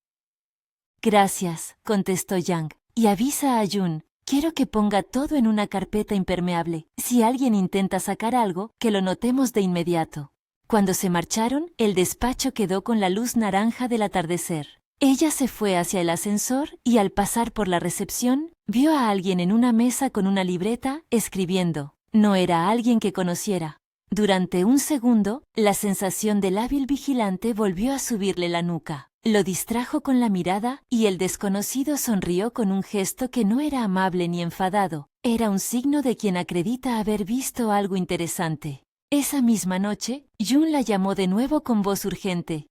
Gracias, contestó Yang, y avisa a Jun. Quiero que ponga todo en una carpeta impermeable. Si alguien intenta sacar algo, que lo notemos de inmediato. Cuando se marcharon, el despacho quedó con la luz naranja del atardecer. Ella se fue hacia el ascensor y al pasar por la recepción, vio a alguien en una mesa con una libreta, escribiendo. No era alguien que conociera. Durante un segundo, la sensación del hábil vigilante volvió a subirle la nuca. Lo distrajo con la mirada y el desconocido sonrió con un gesto que no era amable ni enfadado. Era un signo de quien acredita haber visto algo interesante. Esa misma noche, Jun la llamó de nuevo con voz urgente.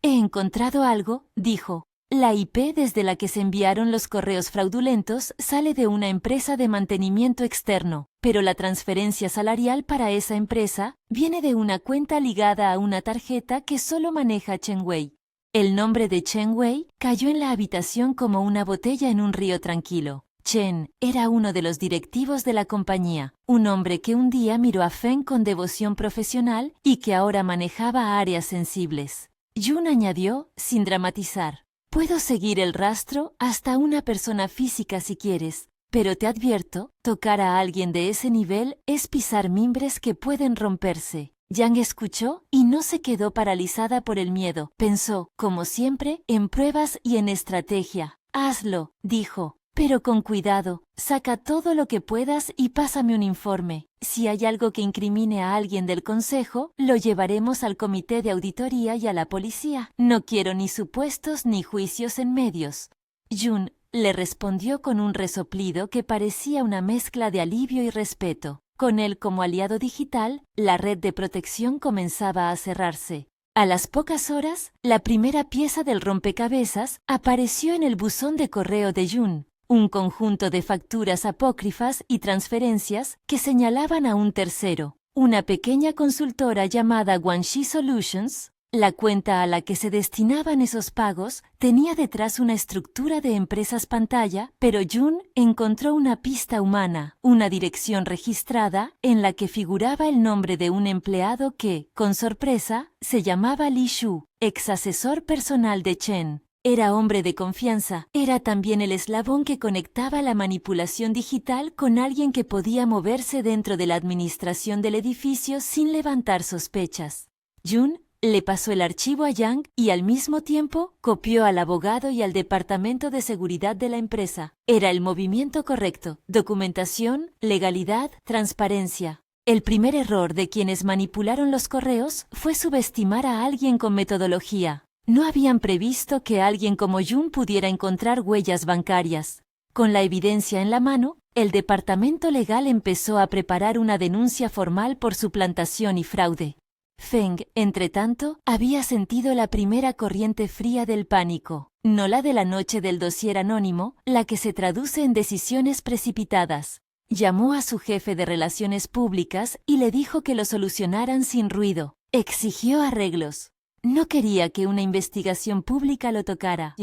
He encontrado algo, dijo. La IP desde la que se enviaron los correos fraudulentos sale de una empresa de mantenimiento externo, pero la transferencia salarial para esa empresa viene de una cuenta ligada a una tarjeta que solo maneja Chen Wei. El nombre de Chen Wei cayó en la habitación como una botella en un río tranquilo. Chen era uno de los directivos de la compañía, un hombre que un día miró a Feng con devoción profesional y que ahora manejaba áreas sensibles. Jun añadió, sin dramatizar. Puedo seguir el rastro hasta una persona física si quieres, pero te advierto, tocar a alguien de ese nivel es pisar mimbres que pueden romperse. Yang escuchó y no se quedó paralizada por el miedo. Pensó, como siempre, en pruebas y en estrategia. Hazlo, dijo, pero con cuidado. Saca todo lo que puedas y pásame un informe. Si hay algo que incrimine a alguien del consejo, lo llevaremos al comité de auditoría y a la policía. No quiero ni supuestos ni juicios en medios. Jun le respondió con un resoplido que parecía una mezcla de alivio y respeto. Con él como aliado digital, la red de protección comenzaba a cerrarse. A las pocas horas, la primera pieza del rompecabezas apareció en el buzón de correo de Jun, un conjunto de facturas apócrifas y transferencias que señalaban a un tercero, una pequeña consultora llamada Guanxi Solutions. La cuenta a la que se destinaban esos pagos tenía detrás una estructura de empresas pantalla, pero Jun encontró una pista humana, una dirección registrada en la que figuraba el nombre de un empleado que, con sorpresa, se llamaba Li Shu, ex asesor personal de Chen. Era hombre de confianza, era también el eslabón que conectaba la manipulación digital con alguien que podía moverse dentro de la administración del edificio sin levantar sospechas. Jun le pasó el archivo a Yang y al mismo tiempo copió al abogado y al departamento de seguridad de la empresa. Era el movimiento correcto: documentación, legalidad, transparencia. El primer error de quienes manipularon los correos fue subestimar a alguien con metodología. No habían previsto que alguien como Jun pudiera encontrar huellas bancarias. Con la evidencia en la mano, el departamento legal empezó a preparar una denuncia formal por suplantación y fraude. Feng, entretanto, había sentido la primera corriente fría del pánico, no la de la noche del dossier anónimo, la que se traduce en decisiones precipitadas. Llamó a su jefe de relaciones públicas y le dijo que lo solucionaran sin ruido. Exigió arreglos. No quería que una investigación pública lo tocara,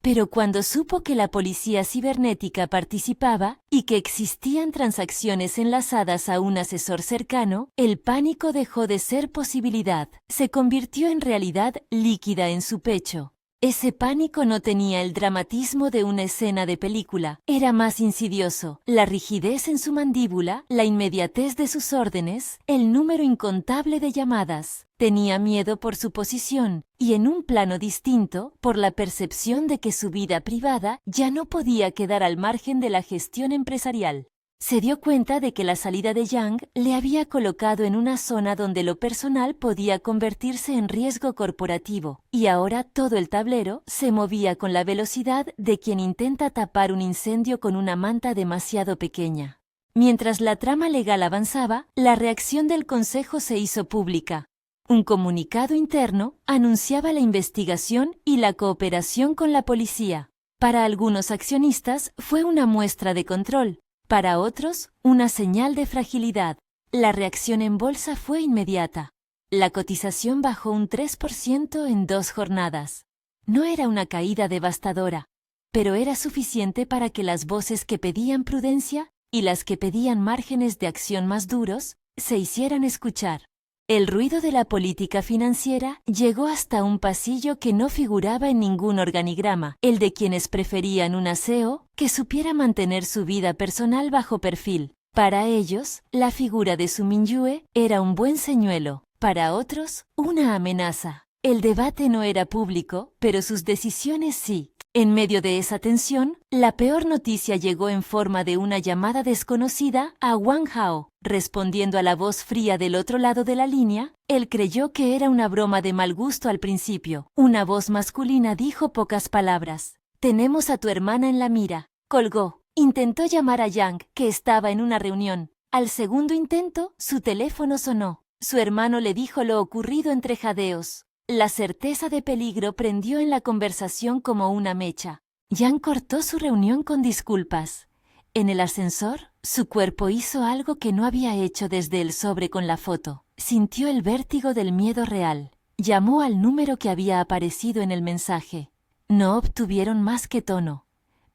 pero cuando supo que la policía cibernética participaba y que existían transacciones enlazadas a un asesor cercano, el pánico dejó de ser posibilidad, se convirtió en realidad líquida en su pecho. Ese pánico no tenía el dramatismo de una escena de película, era más insidioso. La rigidez en su mandíbula, la inmediatez de sus órdenes, el número incontable de llamadas. Tenía miedo por su posición y, en un plano distinto, por la percepción de que su vida privada ya no podía quedar al margen de la gestión empresarial. Se dio cuenta de que la salida de Yang le había colocado en una zona donde lo personal podía convertirse en riesgo corporativo, y ahora todo el tablero se movía con la velocidad de quien intenta tapar un incendio con una manta demasiado pequeña. Mientras la trama legal avanzaba, la reacción del Consejo se hizo pública. Un comunicado interno anunciaba la investigación y la cooperación con la policía. Para algunos accionistas fue una muestra de control. Para otros, una señal de fragilidad. La reacción en bolsa fue inmediata. La cotización bajó un 3% en 2 jornadas. No era una caída devastadora, pero era suficiente para que las voces que pedían prudencia y las que pedían márgenes de acción más duros se hicieran escuchar. El ruido de la política financiera llegó hasta un pasillo que no figuraba en ningún organigrama, el de quienes preferían una CEO que supiera mantener su vida personal bajo perfil. Para ellos, la figura de Su Mingyue era un buen señuelo, para otros, una amenaza. El debate no era público, pero sus decisiones sí. En medio de esa tensión, la peor noticia llegó en forma de una llamada desconocida a Wang Hao. Respondiendo a la voz fría del otro lado de la línea, él creyó que era una broma de mal gusto al principio. Una voz masculina dijo pocas palabras. «Tenemos a tu hermana en la mira». Colgó. Intentó llamar a Yang, que estaba en una reunión. Al segundo intento, su teléfono sonó. Su hermano le dijo lo ocurrido entre jadeos. La certeza de peligro prendió en la conversación como una mecha. Yang cortó su reunión con disculpas. En el ascensor, su cuerpo hizo algo que no había hecho desde el sobre con la foto. Sintió el vértigo del miedo real. Llamó al número que había aparecido en el mensaje. No obtuvieron más que tono.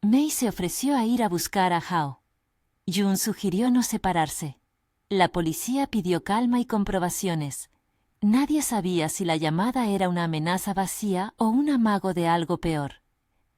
Mei se ofreció a ir a buscar a Hao. Jun sugirió no separarse. La policía pidió calma y comprobaciones. Nadie sabía si la llamada era una amenaza vacía o un amago de algo peor.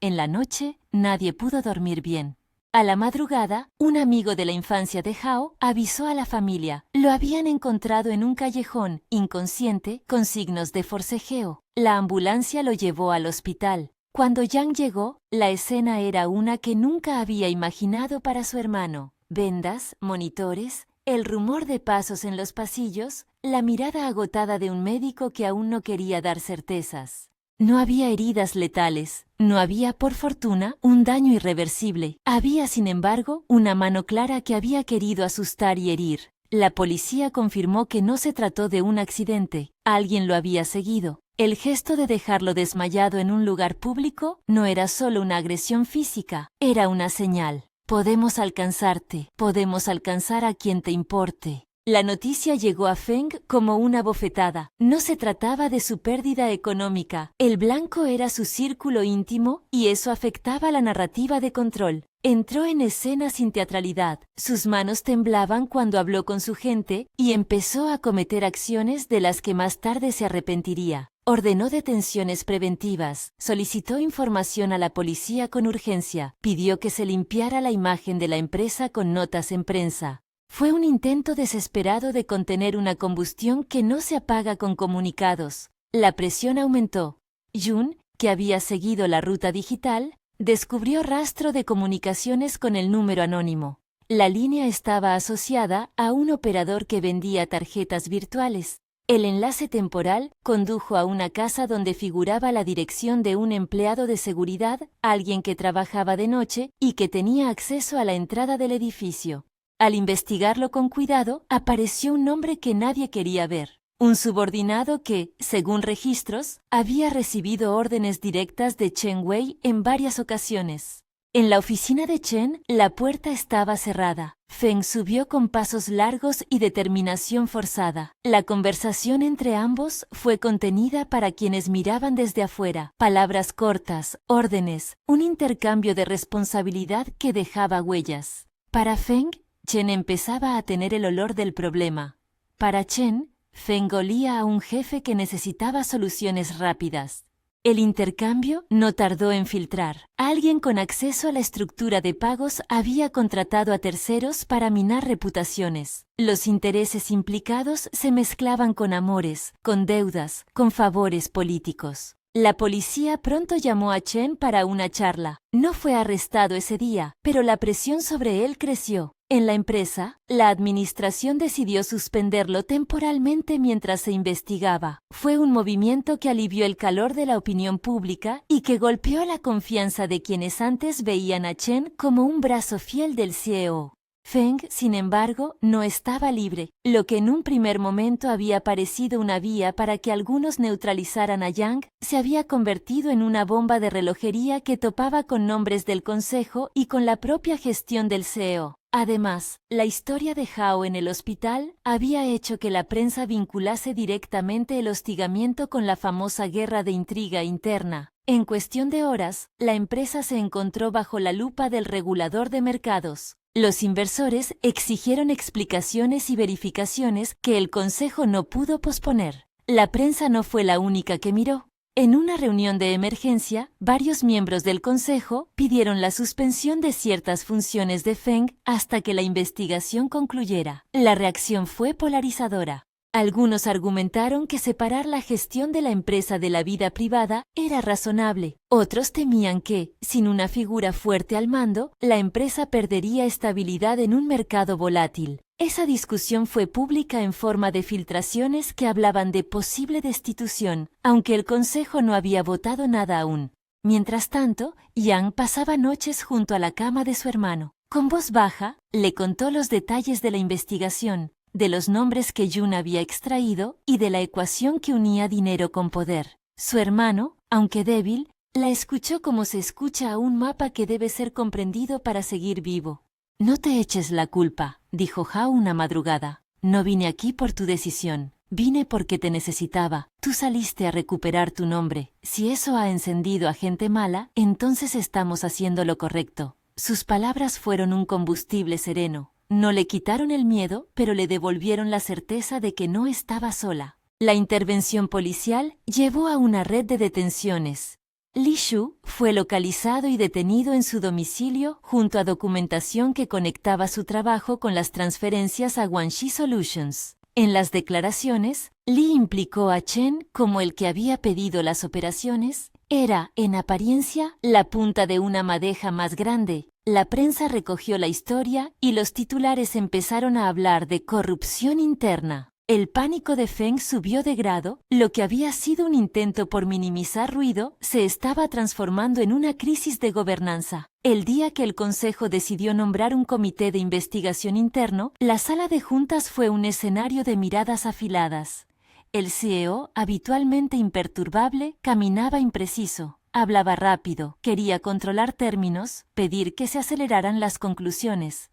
En la noche, nadie pudo dormir bien. A la madrugada, un amigo de la infancia de Hao avisó a la familia. Lo habían encontrado en un callejón, inconsciente, con signos de forcejeo. La ambulancia lo llevó al hospital. Cuando Yang llegó, la escena era una que nunca había imaginado para su hermano. Vendas, monitores, el rumor de pasos en los pasillos, la mirada agotada de un médico que aún no quería dar certezas. No había heridas letales, no había, por fortuna, un daño irreversible. Había, sin embargo, una mano clara que había querido asustar y herir. La policía confirmó que no se trató de un accidente, alguien lo había seguido. El gesto de dejarlo desmayado en un lugar público no era solo una agresión física, era una señal. Podemos alcanzarte, podemos alcanzar a quien te importe. La noticia llegó a Feng como una bofetada. No se trataba de su pérdida económica. El blanco era su círculo íntimo y eso afectaba la narrativa de control. Entró en escena sin teatralidad. Sus manos temblaban cuando habló con su gente y empezó a cometer acciones de las que más tarde se arrepentiría. Ordenó detenciones preventivas, solicitó información a la policía con urgencia, pidió que se limpiara la imagen de la empresa con notas en prensa. Fue un intento desesperado de contener una combustión que no se apaga con comunicados. La presión aumentó. Jun, que había seguido la ruta digital, descubrió rastro de comunicaciones con el número anónimo. La línea estaba asociada a un operador que vendía tarjetas virtuales. El enlace temporal condujo a una casa donde figuraba la dirección de un empleado de seguridad, alguien que trabajaba de noche y que tenía acceso a la entrada del edificio. Al investigarlo con cuidado, apareció un nombre que nadie quería ver. Un subordinado que, según registros, había recibido órdenes directas de Chen Wei en varias ocasiones. En la oficina de Chen, la puerta estaba cerrada. Feng subió con pasos largos y determinación forzada. La conversación entre ambos fue contenida para quienes miraban desde afuera. Palabras cortas, órdenes, un intercambio de responsabilidad que dejaba huellas. Para Feng, Chen empezaba a tener el olor del problema. Para Chen, Feng olía a un jefe que necesitaba soluciones rápidas. El intercambio no tardó en filtrar. Alguien con acceso a la estructura de pagos había contratado a terceros para minar reputaciones. Los intereses implicados se mezclaban con amores, con deudas, con favores políticos. La policía pronto llamó a Chen para una charla. No fue arrestado ese día, pero la presión sobre él creció. En la empresa, la administración decidió suspenderlo temporalmente mientras se investigaba. Fue un movimiento que alivió el calor de la opinión pública y que golpeó la confianza de quienes antes veían a Chen como un brazo fiel del CEO. Feng, sin embargo, no estaba libre. Lo que en un primer momento había parecido una vía para que algunos neutralizaran a Yang, se había convertido en una bomba de relojería que topaba con nombres del consejo y con la propia gestión del CEO. Además, la historia de Hao en el hospital había hecho que la prensa vinculase directamente el hostigamiento con la famosa guerra de intriga interna. En cuestión de horas, la empresa se encontró bajo la lupa del regulador de mercados. Los inversores exigieron explicaciones y verificaciones que el consejo no pudo posponer. La prensa no fue la única que miró. En una reunión de emergencia, varios miembros del consejo pidieron la suspensión de ciertas funciones de Feng hasta que la investigación concluyera. La reacción fue polarizadora. Algunos argumentaron que separar la gestión de la empresa de la vida privada era razonable. Otros temían que, sin una figura fuerte al mando, la empresa perdería estabilidad en un mercado volátil. Esa discusión fue pública en forma de filtraciones que hablaban de posible destitución, aunque el consejo no había votado nada aún. Mientras tanto, Yang pasaba noches junto a la cama de su hermano. Con voz baja, le contó los detalles de la investigación, de los nombres que Jun había extraído y de la ecuación que unía dinero con poder. Su hermano, aunque débil, la escuchó como se escucha a un mapa que debe ser comprendido para seguir vivo. «No te eches la culpa», dijo Hao una madrugada. «No vine aquí por tu decisión. Vine porque te necesitaba. Tú saliste a recuperar tu nombre. Si eso ha encendido a gente mala, entonces estamos haciendo lo correcto». Sus palabras fueron un combustible sereno. No le quitaron el miedo, pero le devolvieron la certeza de que no estaba sola. La intervención policial llevó a una red de detenciones. Li Shu fue localizado y detenido en su domicilio junto a documentación que conectaba su trabajo con las transferencias a Guangxi Solutions. En las declaraciones, Li implicó a Chen como el que había pedido las operaciones. Era, en apariencia, la punta de una madeja más grande. La prensa recogió la historia y los titulares empezaron a hablar de corrupción interna. El pánico de Feng subió de grado, lo que había sido un intento por minimizar ruido se estaba transformando en una crisis de gobernanza. El día que el Consejo decidió nombrar un comité de investigación interno, la sala de juntas fue un escenario de miradas afiladas. El CEO, habitualmente imperturbable, caminaba impreciso, hablaba rápido, quería controlar términos, pedir que se aceleraran las conclusiones.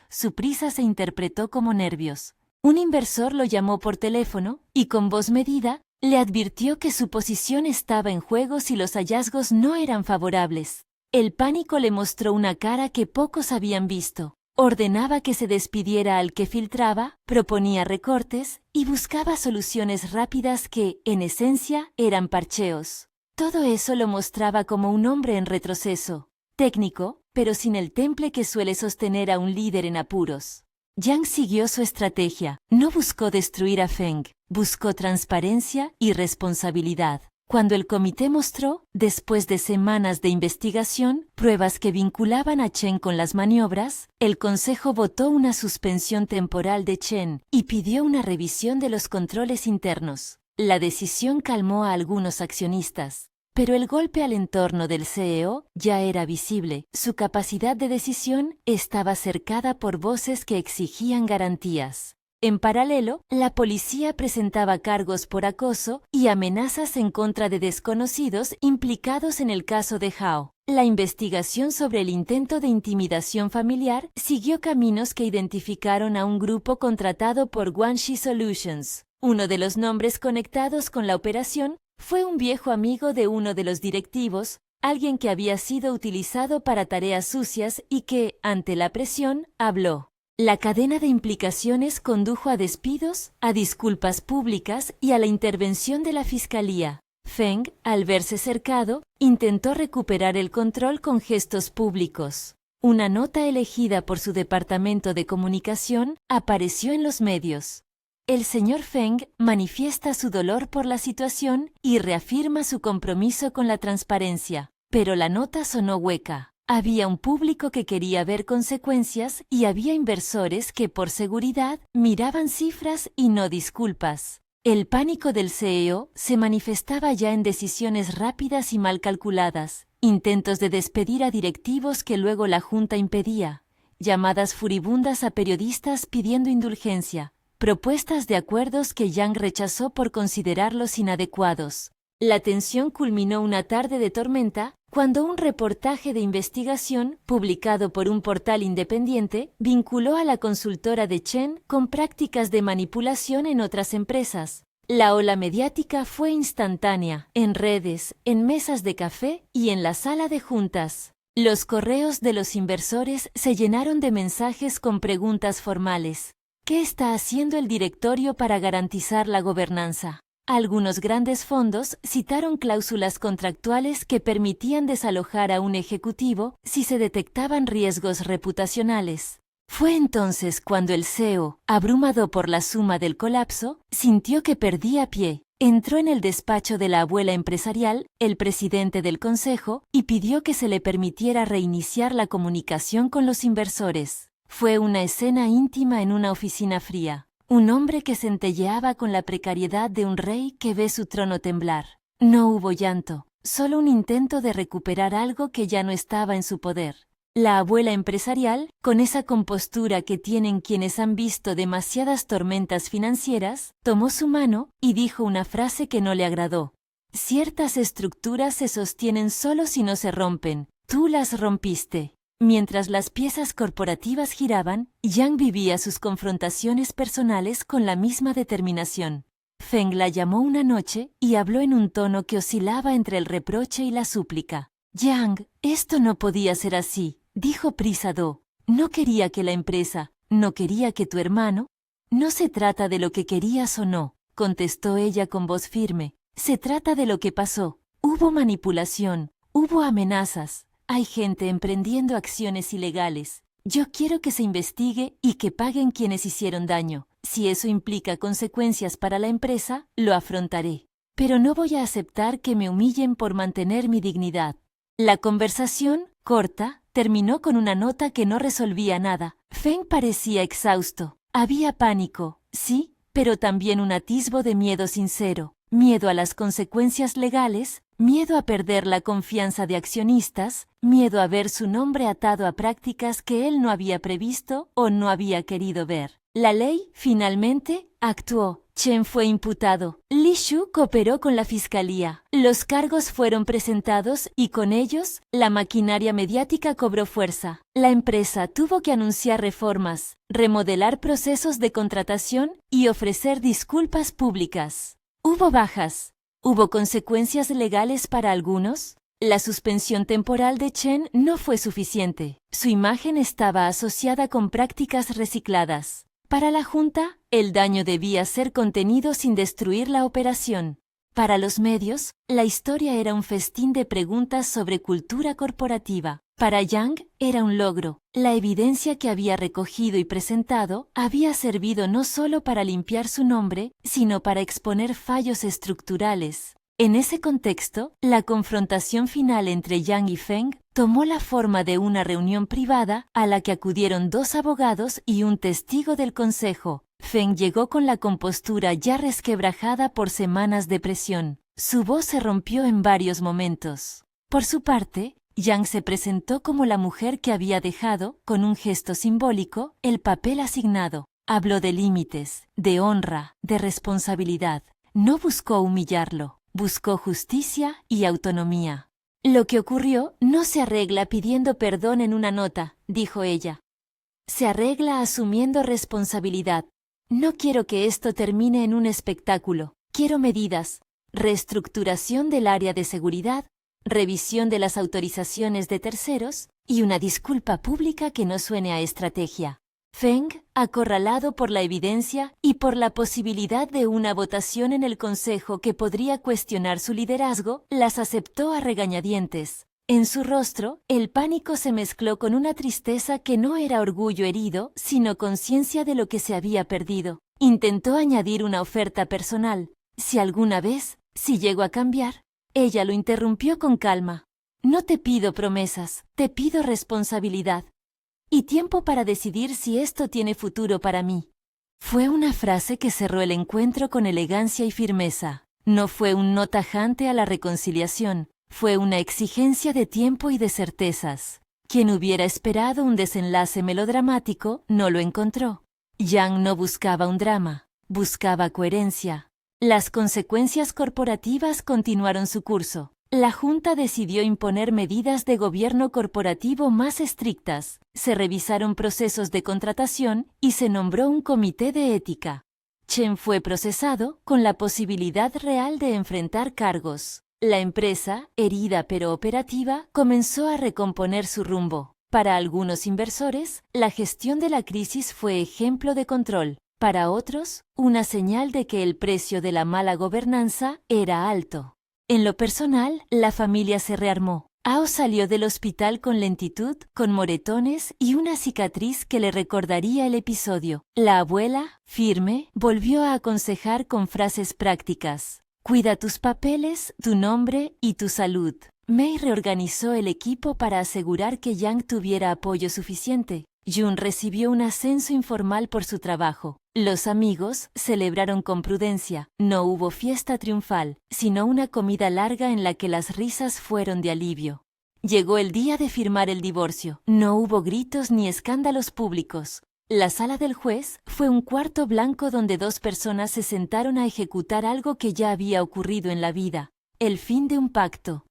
Su prisa se interpretó como nervios. Un inversor lo llamó por teléfono y con voz medida le advirtió que su posición estaba en juego si los hallazgos no eran favorables. El pánico le mostró una cara que pocos habían visto. Ordenaba que se despidiera al que filtraba, proponía recortes y buscaba soluciones rápidas que, en esencia, eran parcheos. Todo eso lo mostraba como un hombre en retroceso, técnico, pero sin el temple que suele sostener a un líder en apuros. Yang siguió su estrategia, no buscó destruir a Feng, buscó transparencia y responsabilidad. Cuando el comité mostró, después de semanas de investigación, pruebas que vinculaban a Chen con las maniobras, el consejo votó una suspensión temporal de Chen y pidió una revisión de los controles internos. La decisión calmó a algunos accionistas. Pero el golpe al entorno del CEO ya era visible. Su capacidad de decisión estaba cercada por voces que exigían garantías. En paralelo, la policía presentaba cargos por acoso y amenazas en contra de desconocidos implicados en el caso de Hao. La investigación sobre el intento de intimidación familiar siguió caminos que identificaron a un grupo contratado por Guanxi Solutions. Uno de los nombres conectados con la operación fue un viejo amigo de uno de los directivos, alguien que había sido utilizado para tareas sucias y que, ante la presión, habló. La cadena de implicaciones condujo a despidos, a disculpas públicas y a la intervención de la fiscalía. Feng, al verse cercado, intentó recuperar el control con gestos públicos. Una nota elegida por su departamento de comunicación apareció en los medios. El señor Feng manifiesta su dolor por la situación y reafirma su compromiso con la transparencia. Pero la nota sonó hueca. Había un público que quería ver consecuencias y había inversores que, por seguridad, miraban cifras y no disculpas. El pánico del CEO se manifestaba ya en decisiones rápidas y mal calculadas, intentos de despedir a directivos que luego la Junta impedía, llamadas furibundas a periodistas pidiendo indulgencia, propuestas de acuerdos que Yang rechazó por considerarlos inadecuados. La tensión culminó una tarde de tormenta cuando un reportaje de investigación, publicado por un portal independiente, vinculó a la consultora de Chen con prácticas de manipulación en otras empresas. La ola mediática fue instantánea, en redes, en mesas de café y en la sala de juntas. Los correos de los inversores se llenaron de mensajes con preguntas formales. ¿Qué está haciendo el directorio para garantizar la gobernanza? Algunos grandes fondos citaron cláusulas contractuales que permitían desalojar a un ejecutivo si se detectaban riesgos reputacionales. Fue entonces cuando el CEO, abrumado por la suma del colapso, sintió que perdía pie. Entró en el despacho de la abuela empresarial, el presidente del consejo, y pidió que se le permitiera reiniciar la comunicación con los inversores. Fue una escena íntima en una oficina fría. Un hombre que centelleaba con la precariedad de un rey que ve su trono temblar. No hubo llanto, solo un intento de recuperar algo que ya no estaba en su poder. La abuela empresarial, con esa compostura que tienen quienes han visto demasiadas tormentas financieras, tomó su mano y dijo una frase que no le agradó. Ciertas estructuras se sostienen solo si no se rompen. Tú las rompiste. Mientras las piezas corporativas giraban, Yang vivía sus confrontaciones personales con la misma determinación. Feng la llamó una noche y habló en un tono que oscilaba entre el reproche y la súplica. Yang, esto no podía ser así, dijo Prisado. No quería que la empresa, no quería que tu hermano. No se trata de lo que querías o no, contestó ella con voz firme. Se trata de lo que pasó. Hubo manipulación, hubo amenazas. Hay gente emprendiendo acciones ilegales. Yo quiero que se investigue y que paguen quienes hicieron daño. Si eso implica consecuencias para la empresa, lo afrontaré. Pero no voy a aceptar que me humillen por mantener mi dignidad. La conversación, corta, terminó con una nota que no resolvía nada. Feng parecía exhausto. Había pánico, sí, pero también un atisbo de miedo sincero, miedo a las consecuencias legales, miedo a perder la confianza de accionistas, miedo a ver su nombre atado a prácticas que él no había previsto o no había querido ver. La ley, finalmente, actuó. Chen fue imputado. Li Shu cooperó con la fiscalía. Los cargos fueron presentados y con ellos, la maquinaria mediática cobró fuerza. La empresa tuvo que anunciar reformas, remodelar procesos de contratación y ofrecer disculpas públicas. Hubo bajas. ¿Hubo consecuencias legales para algunos? La suspensión temporal de Chen no fue suficiente. Su imagen estaba asociada con prácticas recicladas. Para la Junta, el daño debía ser contenido sin destruir la operación. Para los medios, la historia era un festín de preguntas sobre cultura corporativa. Para Yang, era un logro. La evidencia que había recogido y presentado había servido no solo para limpiar su nombre, sino para exponer fallos estructurales. En ese contexto, la confrontación final entre Yang y Feng tomó la forma de una reunión privada a la que acudieron 2 abogados y un testigo del consejo. Feng llegó con la compostura ya resquebrajada por semanas de presión. Su voz se rompió en varios momentos. Por su parte, Yang se presentó como la mujer que había dejado, con un gesto simbólico, el papel asignado. Habló de límites, de honra, de responsabilidad. No buscó humillarlo, buscó justicia y autonomía. Lo que ocurrió no se arregla pidiendo perdón en una nota, dijo ella. Se arregla asumiendo responsabilidad. No quiero que esto termine en un espectáculo. Quiero medidas. Reestructuración del área de seguridad, revisión de las autorizaciones de terceros y una disculpa pública que no suene a estrategia. Feng, acorralado por la evidencia y por la posibilidad de una votación en el Consejo que podría cuestionar su liderazgo, las aceptó a regañadientes. En su rostro, el pánico se mezcló con una tristeza que no era orgullo herido, sino conciencia de lo que se había perdido. Intentó añadir una oferta personal. Si alguna vez, si llego a cambiar. Ella lo interrumpió con calma. No te pido promesas, te pido responsabilidad. Y tiempo para decidir si esto tiene futuro para mí. Fue una frase que cerró el encuentro con elegancia y firmeza. No fue un no tajante a la reconciliación, fue una exigencia de tiempo y de certezas. Quien hubiera esperado un desenlace melodramático no lo encontró. Yang no buscaba un drama, buscaba coherencia. Las consecuencias corporativas continuaron su curso. La Junta decidió imponer medidas de gobierno corporativo más estrictas, se revisaron procesos de contratación y se nombró un comité de ética. Chen fue procesado con la posibilidad real de enfrentar cargos. La empresa, herida pero operativa, comenzó a recomponer su rumbo. Para algunos inversores, la gestión de la crisis fue ejemplo de control. Para otros, una señal de que el precio de la mala gobernanza era alto. En lo personal, la familia se rearmó. Ao salió del hospital con lentitud, con moretones y una cicatriz que le recordaría el episodio. La abuela, firme, volvió a aconsejar con frases prácticas. Cuida tus papeles, tu nombre y tu salud. Mei reorganizó el equipo para asegurar que Yang tuviera apoyo suficiente. Jun recibió un ascenso informal por su trabajo. Los amigos celebraron con prudencia. No hubo fiesta triunfal, sino una comida larga en la que las risas fueron de alivio. Llegó el día de firmar el divorcio. No hubo gritos ni escándalos públicos. La sala del juez fue un cuarto blanco donde 2 personas se sentaron a ejecutar algo que ya había ocurrido en la vida. El fin de un pacto.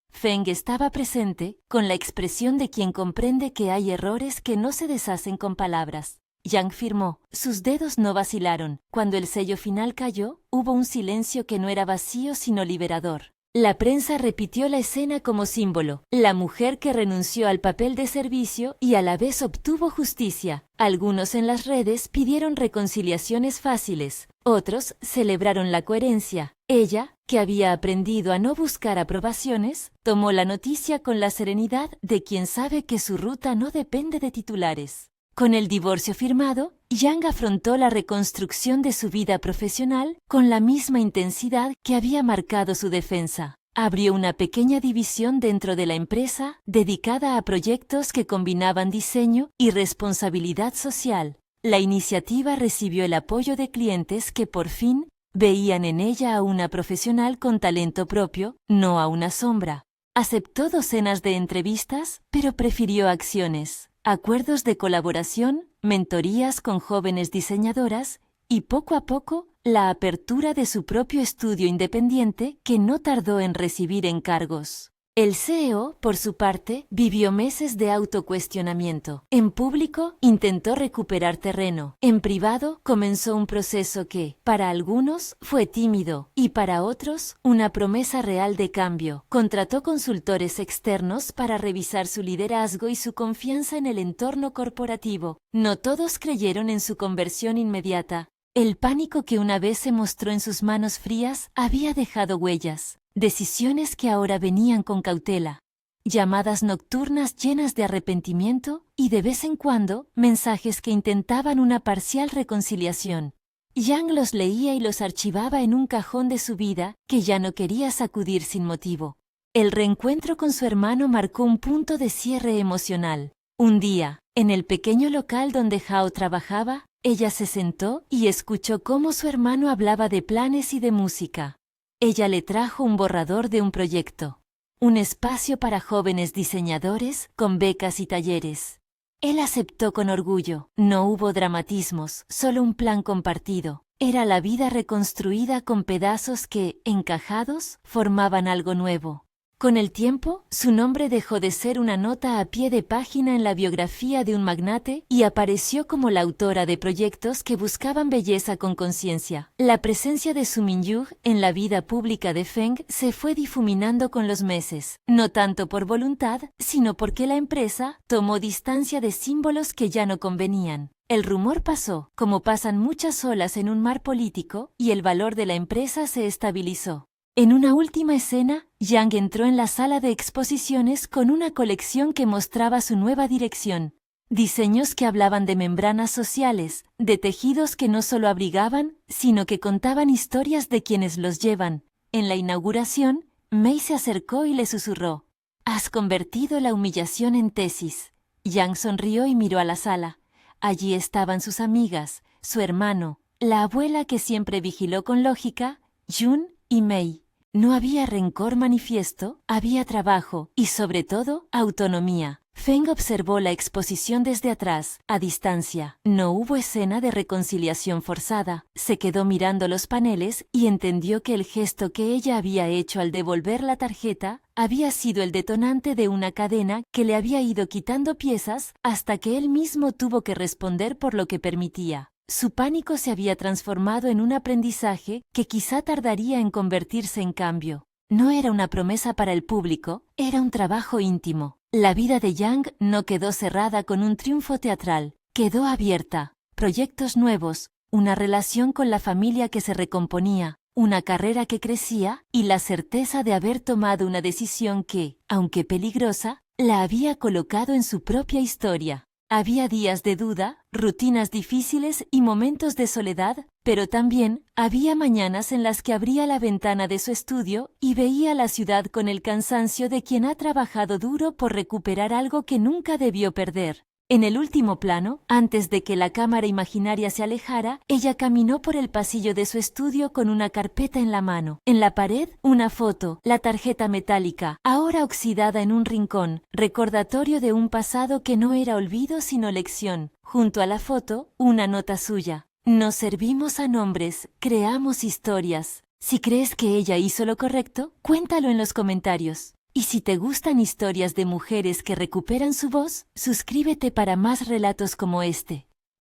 Feng estaba presente, con la expresión de quien comprende que hay errores que no se deshacen con palabras. Yang firmó. Sus dedos no vacilaron. Cuando el sello final cayó, hubo un silencio que no era vacío sino liberador. La prensa repitió la escena como símbolo. La mujer que renunció al papel de servicio y a la vez obtuvo justicia. Algunos en las redes pidieron reconciliaciones fáciles. Otros celebraron la coherencia. Ella, que había aprendido a no buscar aprobaciones, tomó la noticia con la serenidad de quien sabe que su ruta no depende de titulares. Con el divorcio firmado, Yang afrontó la reconstrucción de su vida profesional con la misma intensidad que había marcado su defensa. Abrió una pequeña división dentro de la empresa dedicada a proyectos que combinaban diseño y responsabilidad social. La iniciativa recibió el apoyo de clientes que por fin veían en ella a una profesional con talento propio, no a una sombra. Aceptó docenas de entrevistas, pero prefirió acciones, acuerdos de colaboración, mentorías con jóvenes diseñadoras y poco a poco la apertura de su propio estudio independiente que no tardó en recibir encargos. El CEO, por su parte, vivió meses de autocuestionamiento. En público, intentó recuperar terreno. En privado, comenzó un proceso que, para algunos, fue tímido y para otros, una promesa real de cambio. Contrató consultores externos para revisar su liderazgo y su confianza en el entorno corporativo. No todos creyeron en su conversión inmediata. El pánico que una vez se mostró en sus manos frías había dejado huellas. Decisiones que ahora venían con cautela, llamadas nocturnas llenas de arrepentimiento y de vez en cuando mensajes que intentaban una parcial reconciliación. Yang los leía y los archivaba en un cajón de su vida que ya no quería sacudir sin motivo. El reencuentro con su hermano marcó un punto de cierre emocional. Un día, en el pequeño local donde Hao trabajaba, ella se sentó y escuchó cómo su hermano hablaba de planes y de música. Ella le trajo un borrador de un proyecto, un espacio para jóvenes diseñadores con becas y talleres. Él aceptó con orgullo. No hubo dramatismos, solo un plan compartido. Era la vida reconstruida con pedazos que, encajados, formaban algo nuevo. Con el tiempo, su nombre dejó de ser una nota a pie de página en la biografía de un magnate y apareció como la autora de proyectos que buscaban belleza con conciencia. La presencia de Su Minhyuk en la vida pública de Feng se fue difuminando con los meses, no tanto por voluntad, sino porque la empresa tomó distancia de símbolos que ya no convenían. El rumor pasó, como pasan muchas olas en un mar político, y el valor de la empresa se estabilizó. En una última escena, Yang entró en la sala de exposiciones con una colección que mostraba su nueva dirección. Diseños que hablaban de membranas sociales, de tejidos que no solo abrigaban, sino que contaban historias de quienes los llevan. En la inauguración, Mei se acercó y le susurró: «Has convertido la humillación en tesis». Yang sonrió y miró a la sala. Allí estaban sus amigas, su hermano, la abuela que siempre vigiló con lógica, Jun y Mei. No había rencor manifiesto, había trabajo y, sobre todo, autonomía. Feng observó la exposición desde atrás, a distancia. No hubo escena de reconciliación forzada. Se quedó mirando los paneles y entendió que el gesto que ella había hecho al devolver la tarjeta había sido el detonante de una cadena que le había ido quitando piezas hasta que él mismo tuvo que responder por lo que permitía. Su pánico se había transformado en un aprendizaje que quizá tardaría en convertirse en cambio. No era una promesa para el público, era un trabajo íntimo. La vida de Yang no quedó cerrada con un triunfo teatral, quedó abierta. Proyectos nuevos, una relación con la familia que se recomponía, una carrera que crecía y la certeza de haber tomado una decisión que, aunque peligrosa, la había colocado en su propia historia. Había días de duda, rutinas difíciles y momentos de soledad, pero también había mañanas en las que abría la ventana de su estudio y veía la ciudad con el cansancio de quien ha trabajado duro por recuperar algo que nunca debió perder. En el último plano, antes de que la cámara imaginaria se alejara, ella caminó por el pasillo de su estudio con una carpeta en la mano. En la pared, una foto, la tarjeta metálica, ahora oxidada en un rincón, recordatorio de un pasado que no era olvido sino lección. Junto a la foto, una nota suya: «Nos servimos a nombres, creamos historias». Si crees que ella hizo lo correcto, cuéntalo en los comentarios. Y si te gustan historias de mujeres que recuperan su voz, suscríbete para más relatos como este.